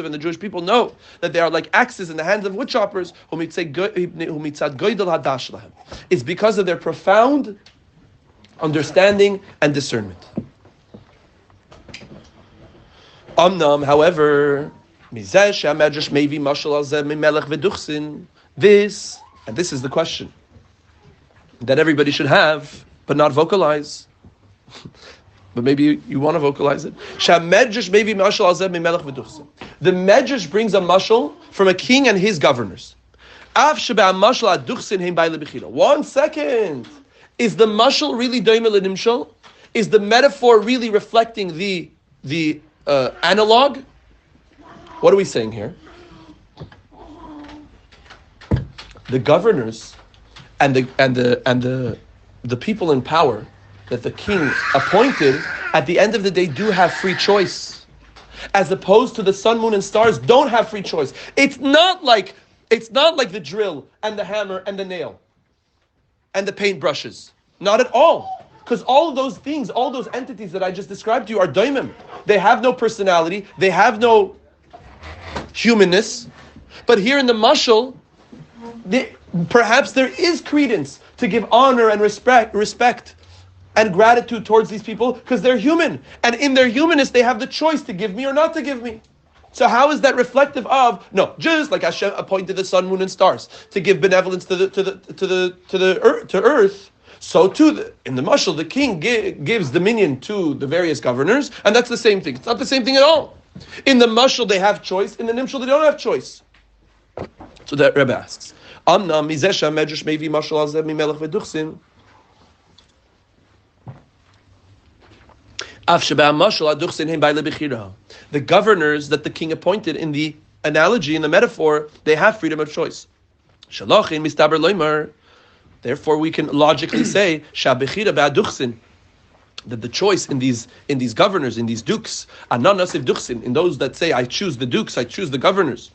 [SPEAKER 1] And the Jewish people know that they are like axes in the hands of woodchoppers. It's because of their profound understanding and discernment. However, this, and this is the question that everybody should have, but not vocalize. But maybe you want to vocalize it. The Medrash brings a mashal from a king and his governors. 1 second. Is the mashal really doimel nimshal? Is the metaphor really reflecting the analog? What are we saying here? The governors and the people in power that the king appointed, at the end of the day, do have free choice, as opposed to the sun, moon, and stars don't have free choice. It's not like the drill and the hammer and the nail and the paintbrushes. Not at all. Because all of those things, all those entities that I just described to you are daimim. They have no personality. They have no humanness. But here in the mashal, perhaps there is credence to give honor and respect and gratitude towards these people because they're human. And in their humanness, they have the choice to give me or not to give me. So how is that reflective of, no, just like Hashem appointed the sun, moon, and stars to give benevolence to earth, So too, in the mashal, the king gives dominion to the various governors, and that's the same thing. It's not the same thing at all. In the mashal, they have choice. In the nimshal, they don't have choice. So that Rebbe asks, Amna mizesha medrash mevi mashal azeh mimelech v'duchsin. The governors that the king appointed in the analogy, in the metaphor, they have freedom of choice. Therefore, we can logically say that the choice in these governors, in these dukes, in those that say, I choose the dukes, I choose the governors,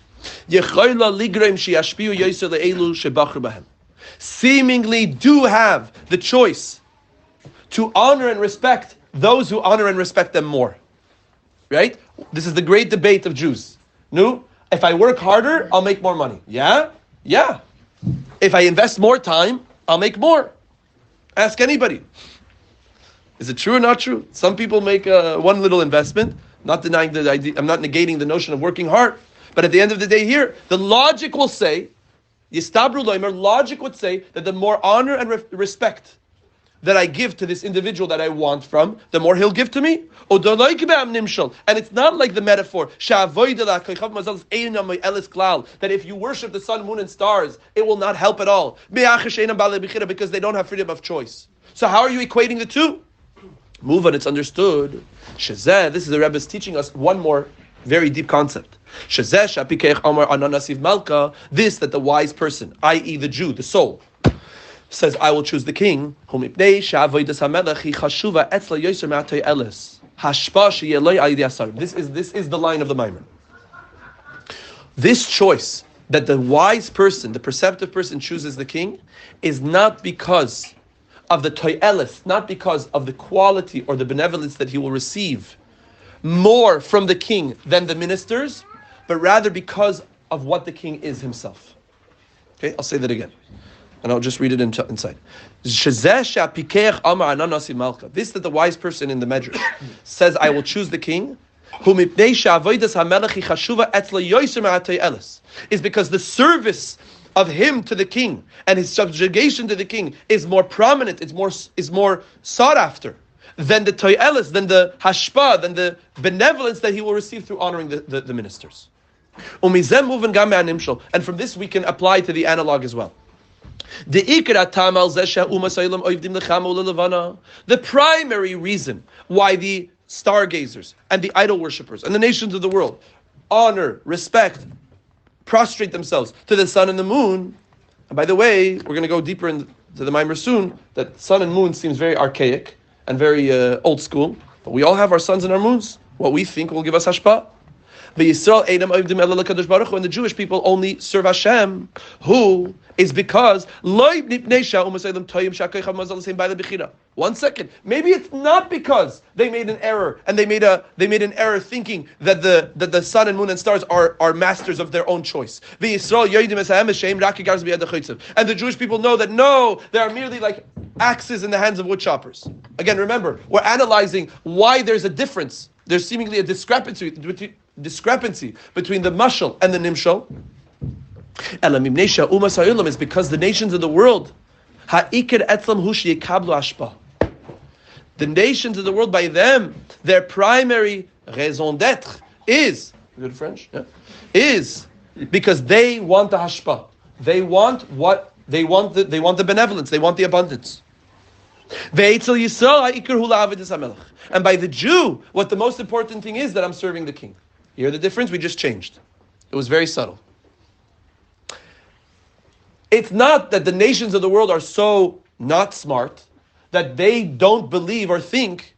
[SPEAKER 1] seemingly do have the choice to honor and respect those who honor and respect them more. Right? This is the great debate of Jews. No? If I work harder, I'll make more money. Yeah? Yeah. If I invest more time, I'll make more. Ask anybody. Is it true or not true? Some people make one little investment. Not denying the idea. I'm not negating the notion of working hard. But at the end of the day here, the logic will say, logic would say that the more honor and respect that I give to this individual that I want from, the more he'll give to me. And it's not like the metaphor that if you worship the sun, moon, and stars, it will not help at all because they don't have freedom of choice. So how are you equating the two? Move on, it's understood. This is the Rebbe teaching us one more very deep concept. This that the wise person, i.e. the Jew, the soul, says, I will choose the king. This is the line of the Maamar. This choice that the wise person, the perceptive person chooses the king is not because of the to'eles, not because of the quality or the benevolence that he will receive more from the king than the ministers, but rather because of what the king is himself. Okay, I'll say that again. And I'll just read it inside. This that the wise person in the Medrash says, I will choose the king, is because the service of him to the king and his subjugation to the king is more prominent, is more sought after than the to'eles, than the hashpa, than the benevolence that he will receive through honoring the ministers. And from this we can apply to the analog as well. The primary reason why the stargazers and the idol worshippers and the nations of the world honor, respect, prostrate themselves to the sun and the moon, and by the way, we're going to go deeper into the Maamar soon, that sun and moon seems very archaic and very old school, but we all have our suns and our moons. What we think will give us hashpah. And the Jewish people only serve Hashem, who is because 1 second. Maybe it's not because they made an error and they made an error thinking that the sun and moon and stars are masters of their own choice. And the Jewish people know that no, they are merely like axes in the hands of wood choppers. Again, remember, we're analyzing why there's a difference. There's seemingly a discrepancy between the mashal and the nimshal. Is because the nations of the world, the nations of the world, by them, their primary raison d'être is, good French, yeah, is because they want the hashpa. They want the benevolence. They want the abundance. And by the Jew, what the most important thing is that I'm serving the king. You hear the difference? We just changed. It was very subtle. It's not that the nations of the world are so not smart that they don't believe or think,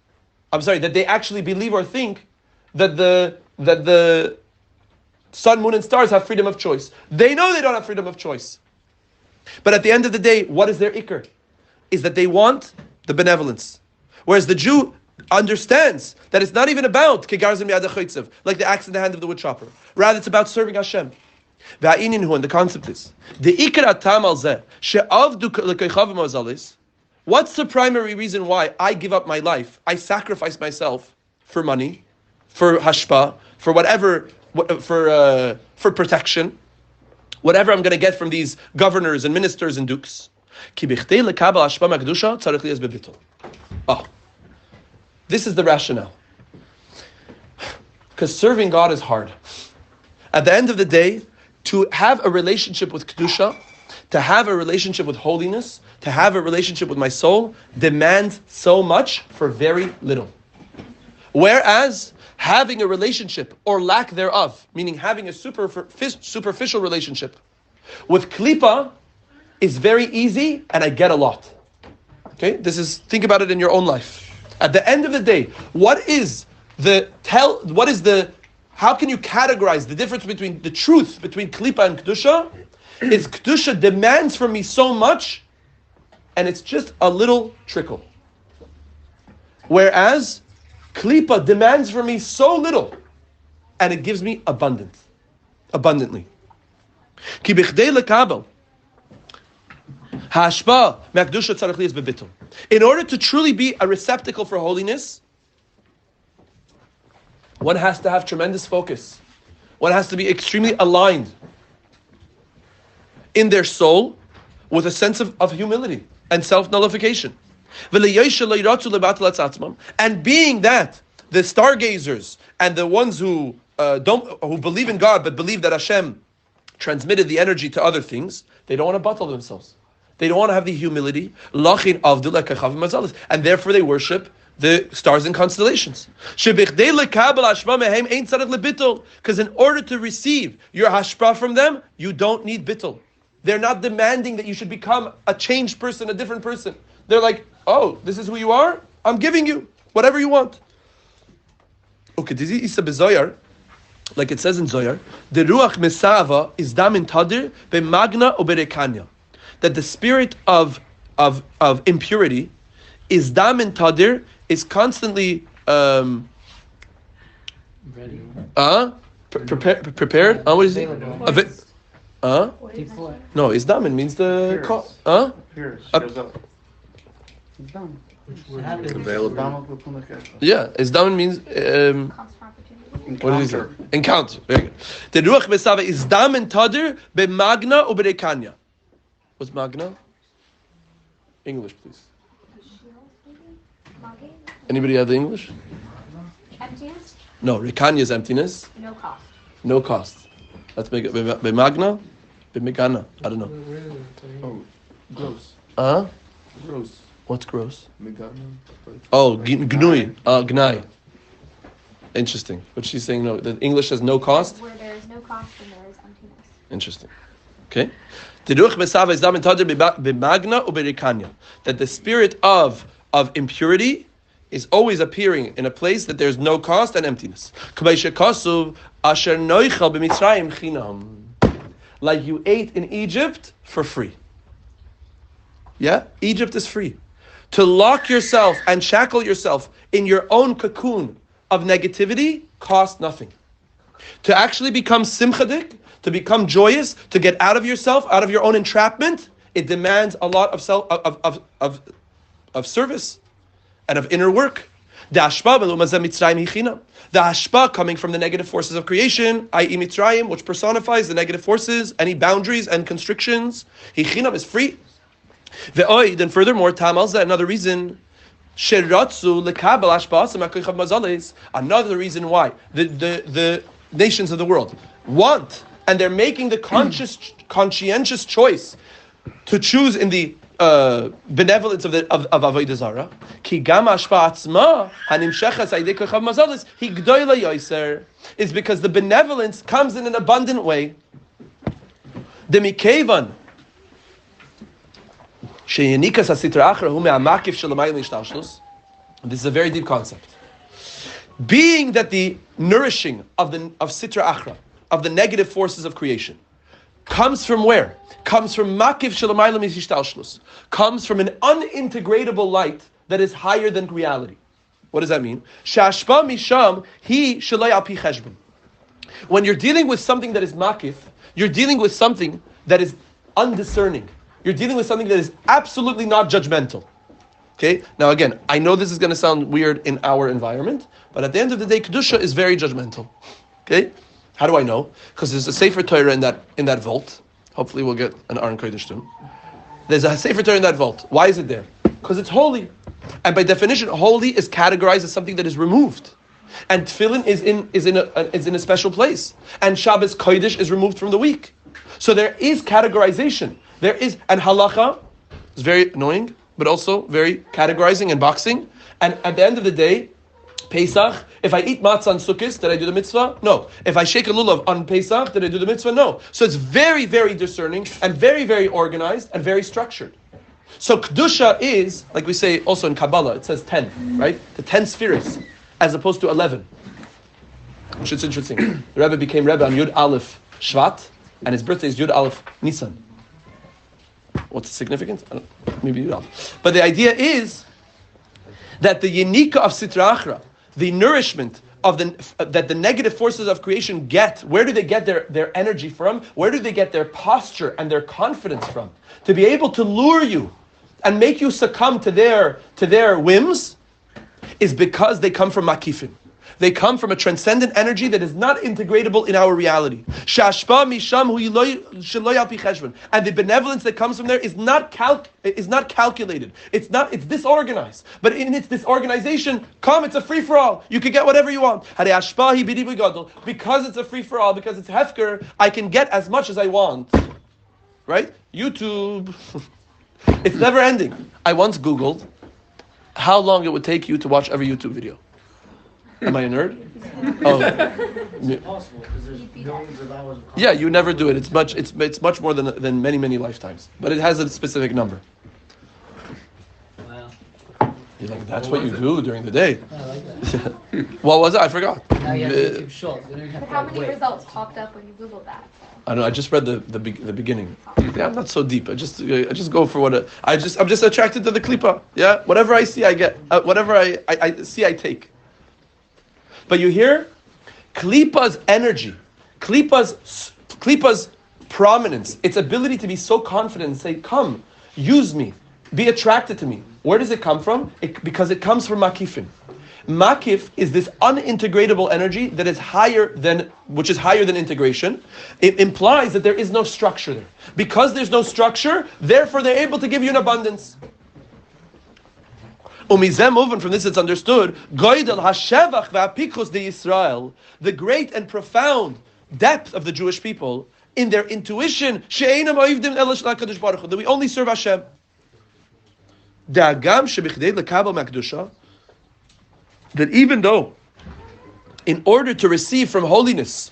[SPEAKER 1] that they actually believe or think that the sun, moon, and stars have freedom of choice. They know they don't have freedom of choice. But at the end of the day, what is their ikr? Is that they want the benevolence. Whereas the Jew understands that it's not even about kegarzim yad ha'chotzev, like the axe in the hand of the wood chopper. Rather, it's about serving Hashem. And the concept is what's the primary reason why I give up my life? I sacrifice myself for money, for hashpa, for whatever, for protection, whatever I'm going to get from these governors and ministers and dukes. Oh, this is the rationale. Because serving God is hard. At the end of the day, to have a relationship with Kedusha, to have a relationship with holiness, to have a relationship with my soul, demands so much for very little. Whereas, having a relationship, or lack thereof, meaning having a superficial relationship with Klippa, is very easy, and I get a lot. Okay? Think about it in your own life. At the end of the day, how can you categorize the difference between the truth between Klippa and Kedusha? Is Kedusha demands from me so much, and it's just a little trickle. Whereas, Klippa demands from me so little, and it gives me abundantly. Ki bichdei lekabel hashpa me'kedusha tzarich liyas bebitul. In order to truly be a receptacle for holiness, one has to have tremendous focus. One has to be extremely aligned in their soul with a sense of humility and self-nullification. And being that the stargazers and the ones who believe in God but believe that Hashem transmitted the energy to other things, they don't want to bottle themselves. They don't want to have the humility, and therefore they worship the stars and constellations. Because in order to receive your hashpah from them, you don't need bittul. They're not demanding that you should become a changed person, a different person. They're like, oh, this is who you are? I'm giving you whatever you want. Like it says in Zoyar, the ruach mesava is damin tadir b'magna or b'rekanya. That the spirit of impurity is damin tadir, is constantly
[SPEAKER 2] ready.
[SPEAKER 1] Prepared. What is it? No, is damin means the
[SPEAKER 2] Available.
[SPEAKER 1] Yeah, is damin means what did he say? Encounter. Very good. The ruach mesava is damin tadir b'magna or b'rekanya. What's magna? English, please. Anybody have the English?
[SPEAKER 3] Emptiness?
[SPEAKER 1] No, rekanya is emptiness.
[SPEAKER 3] No cost.
[SPEAKER 1] No cost. Let's make it b'magna, b'megana. I don't know.
[SPEAKER 4] Oh, gross. Gross.
[SPEAKER 1] What's gross?
[SPEAKER 4] Megana.
[SPEAKER 1] Oh, gnui. Gnai. Interesting. But she's saying no. The English has no cost.
[SPEAKER 3] Where there is no cost and there is emptiness.
[SPEAKER 1] Interesting. Okay. That the spirit of impurity is always appearing in a place that there's no cost and emptiness. Like you ate in Egypt for free. Yeah? Egypt is free. To lock yourself and shackle yourself in your own cocoon of negativity costs nothing. To actually become simchadik, to become joyous, to get out of yourself, out of your own entrapment, it demands a lot of service and of inner work. The hashpa coming from the negative forces of creation, i.e. Mitzrayim, which personifies the negative forces, any boundaries and constrictions, hichinam is free. Then furthermore, tamalza, another reason, another reason why the nations of the world want, and they're making the conscientious choice to choose in the benevolence of Avodah Zarah. Ki gam hashpa atzma hanimshechas aydei kochav mazalis hi gdoila yoser, is because the benevolence comes in an abundant way. Demikevan sheyanikas hasitra achra hu me'amakif shelamayim ishtalshlus. This is a very deep concept. Being that the nourishing of sitra achra, of the negative forces of creation, comes from where? Comes from makif shelamayim ishtalshlus. Comes from an unintegratable light that is higher than reality. What does that mean? Shashpa misham hi shalei al pi cheshbon. When you're dealing with something that is makif, you're dealing with something that is undiscerning. You're dealing with something that is absolutely not judgmental. Okay? Now again, I know this is going to sound weird in our environment, but at the end of the day, Kedusha is very judgmental. Okay? How do I know? Because there's a Sefer Torah in that vault. Hopefully we'll get an Aron Kodesh soon. There's a Sefer Torah in that vault. Why is it there? Because it's holy. And by definition, holy is categorized as something that is removed. And tefillin is in a special place. And Shabbos Kodesh is removed from the week. So there is categorization. There is, and halacha is very annoying, but also very categorizing and boxing. And at the end of the day, Pesach, if I eat matzah on Sukkot, did I do the mitzvah? No. If I shake a lulav on Pesach, did I do the mitzvah? No. So it's very, very discerning and very, very organized and very structured. So Kedusha is, like we say also in Kabbalah, it says 10, right? The 10 spheres, as opposed to 11. Which is interesting. The Rebbe became Rebbe on Yud Aleph Shvat, and his birthday is Yud Aleph Nisan. What's the significance? Maybe Yud Aleph. But the idea is that the Yenika of Sitra Achra, the nourishment of that the negative forces of creation get, where do they get their energy from? Where do they get their posture and their confidence from? To be able to lure you and make you succumb to their whims is because they come from Makifin. They come from a transcendent energy that is not integratable in our reality. And the benevolence that comes from there is not calculated. It's disorganized. But in its disorganization, it's a free-for-all. You can get whatever you want. Because it's a free-for-all, because it's hefker, I can get as much as I want. Right? YouTube. It's never ending. I once Googled how long it would take you to watch every YouTube video. Am I a nerd? Oh,
[SPEAKER 2] It's impossible because there's millions of hours of content.
[SPEAKER 1] yeah. You never do it. It's much more than many lifetimes. But it has a specific number.
[SPEAKER 2] Wow.
[SPEAKER 1] You're like, that's what you do during the day.
[SPEAKER 2] I like that.
[SPEAKER 1] What was it? I forgot.
[SPEAKER 2] Now you have YouTube Shorts. You don't even have
[SPEAKER 3] But
[SPEAKER 2] to
[SPEAKER 3] how many
[SPEAKER 2] wait.
[SPEAKER 3] results popped up when you Googled that?
[SPEAKER 1] I know. I just read the beginning. Yeah, I'm not so deep. I just go for what I'm just attracted to the klipa. Yeah, whatever I see, I get. Whatever I see, I take. But you hear, klipa's energy, klipa's prominence, its ability to be so confident and say, "Come, use me, be attracted to me." Where does it come from? Because it comes from makifin. Makif is this unintegratable energy that is which is higher than integration. It implies that there is no structure there. Because there's no structure, therefore they're able to give you an abundance. From this it's understood, the great and profound depth of the Jewish people in their intuition, that we only serve Hashem. That even though, in order to receive from holiness,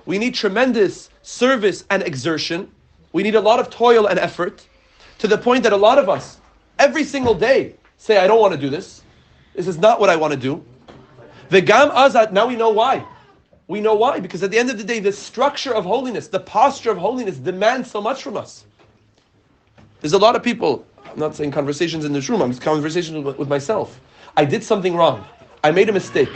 [SPEAKER 1] we need tremendous service and exertion, we need a lot of toil and effort, to the point that a lot of us, every single day, say, I don't want to do this. This is not what I want to do. Now we know why. We know why. Because at the end of the day, the structure of holiness, the posture of holiness demands so much from us. There's a lot of people, I'm not saying conversations in this room, I'm conversations with myself. I did something wrong. I made a mistake.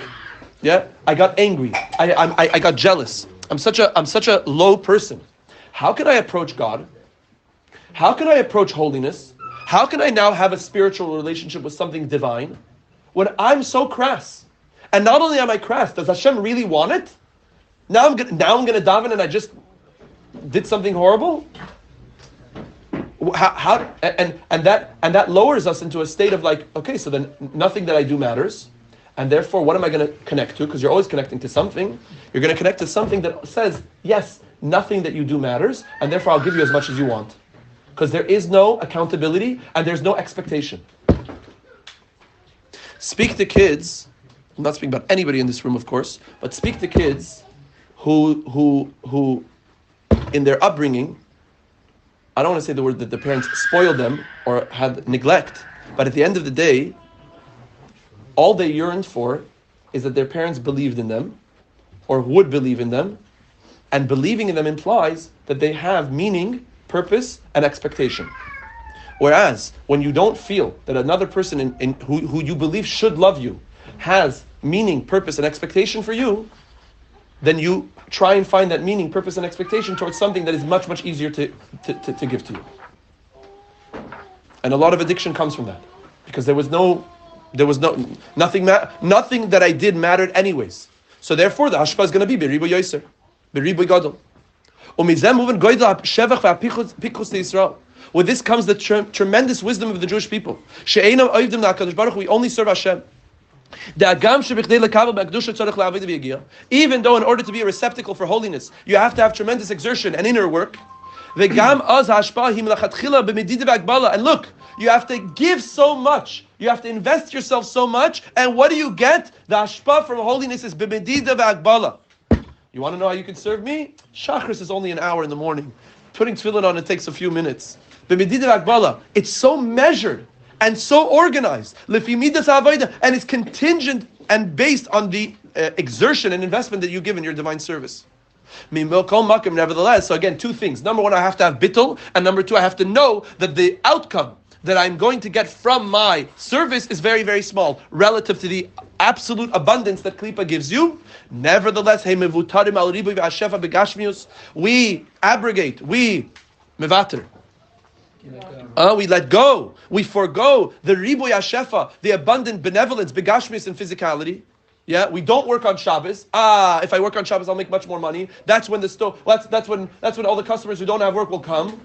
[SPEAKER 1] Yeah? I got angry. I got jealous. I'm such a low person. How can I approach God? How can I approach holiness? How can I now have a spiritual relationship with something divine when I'm so crass? And not only am I crass, does Hashem really want it? Now I'm going to daven and I just did something horrible? And that lowers us into a state of like, okay, so then nothing that I do matters. And therefore, what am I going to connect to? Because you're always connecting to something. You're going to connect to something that says, yes, nothing that you do matters, and therefore I'll give you as much as you want. Because there is no accountability and there's no expectation. Speak to kids, I'm not speaking about anybody in this room, of course, but speak to kids who in their upbringing, I don't want to say the word that the parents spoiled them or had neglect, but at the end of the day, all they yearned for is that their parents believed in them or would believe in them, and believing in them implies that they have meaning, purpose, and expectation. Whereas, when you don't feel that another person who you believe should love you has meaning, purpose, and expectation for you, then you try and find that meaning, purpose, and expectation towards something that is much, much easier to give to you. And a lot of addiction comes from that. Because nothing that I did mattered anyways. So therefore, the hashpah is going to be beribu yoser, beribu gadol. With this comes the tremendous wisdom of the Jewish people. We only serve Hashem. Even though in order to be a receptacle for holiness, you have to have tremendous exertion and inner work. And look, you have to give so much. You have to invest yourself so much. And what do you get? The hashpa from holiness is b'medida v'agbala. You want to know how you can serve me? Shachris is only an hour in the morning. Putting tefillin on, it takes a few minutes. B'medida v'agbala. It's so measured and so organized. And it's contingent and based on the exertion and investment that you give in your divine service. Nevertheless, so again, two things. Number one, I have to have bittul, and number two, I have to know that the outcome that I'm going to get from my service is very, very small relative to the absolute abundance that Klipa gives you. Nevertheless, we abrogate, we mevater. We let go, we forego the riboy hashefa, the abundant benevolence, begashmius and physicality. Yeah, we don't work on Shabbos. If I work on Shabbos, I'll make much more money. That's when that's when all the customers who don't have work will come.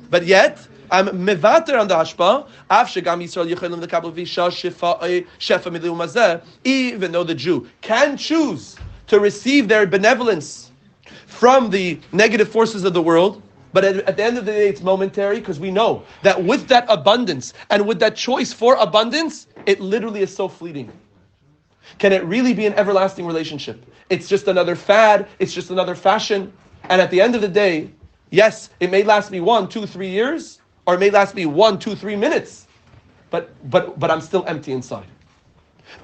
[SPEAKER 1] But yet, I'm mevater on the hashpa. Even though the Jew can choose to receive their benevolence from the negative forces of the world, but at the end of the day, it's momentary, because we know that with that abundance and with that choice for abundance, it literally is so fleeting. Can it really be an everlasting relationship? It's just another fad. It's just another fashion. And at the end of the day, yes, it may last me 1, 2, 3 years, or it may last me 1, 2, 3 minutes, but I'm still empty inside.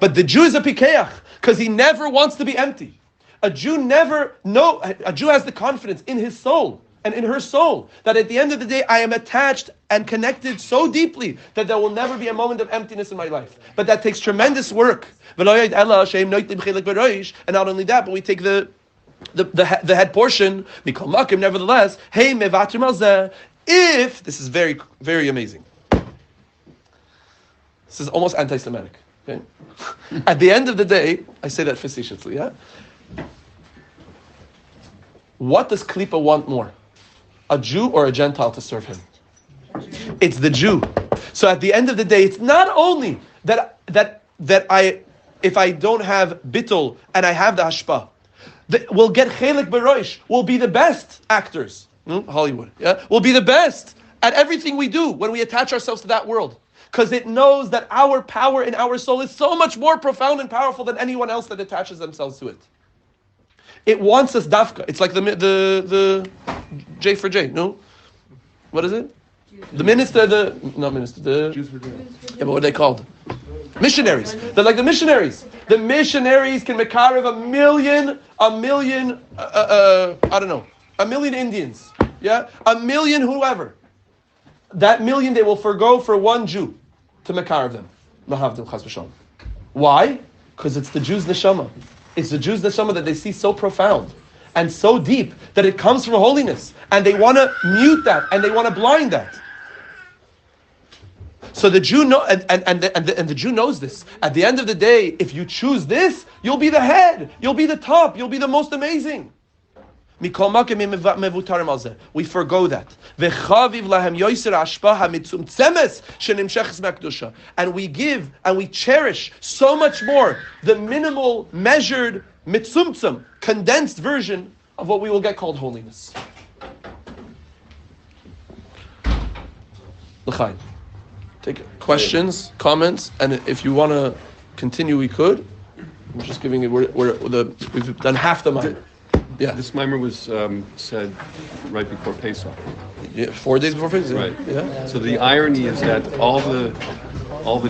[SPEAKER 1] But the Jew is a pikeach, because he never wants to be empty. A Jew has the confidence in his soul and in her soul that at the end of the day, I am attached and connected so deeply that there will never be a moment of emptiness in my life. But that takes tremendous work. And not only that, but we take the head portion. Nevertheless, if this is very, very amazing. This is almost anti-Semitic. Okay? At the end of the day, I say that facetiously, yeah? What does Klipa want more? A Jew or a Gentile to serve him? It's the Jew. So at the end of the day, it's not only that if I don't have bittul and I have the hashpa, we'll get chelik beroish. We'll be the best actors. Hollywood, yeah? We'll be the best at everything we do when we attach ourselves to that world. Because it knows that our power in our soul is so much more profound and powerful than anyone else that attaches themselves to it. It wants us dafka. It's like the J for J, no? What is it? The minister, not minister, Jews for J. Yeah, but what are they called? Missionaries. They're like the missionaries. The missionaries can mekarev a million, I don't know, 1 million Indians. Yeah? 1 million whoever. That million they will forgo for one Jew to mekarev them. Why? Because it's the Jew's neshama. It's the Jews' neshama that they see so profound and so deep that it comes from holiness, and they want to mute that and they want to blind that. So the Jew and the Jew knows this. At the end of the day, if you choose this, you'll be the head, you'll be the top, you'll be the most amazing. We forgo that. And we give and we cherish so much more the minimal, measured, mitzumtzum, condensed version of what we will get called holiness. L'chaim. Take questions, comments, and if you want to continue, we could. I'm just giving it. We've done half the Maamar. Yeah,
[SPEAKER 4] this Maamar was said right before Pesach.
[SPEAKER 1] Yeah, 4 days before Pesach.
[SPEAKER 4] Right.
[SPEAKER 1] Yeah.
[SPEAKER 4] So the irony is that all the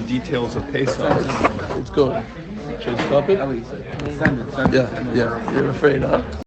[SPEAKER 4] details of Pesach.
[SPEAKER 1] It's good. Should I stop it?
[SPEAKER 2] Send it.
[SPEAKER 1] Yeah. You're afraid, huh?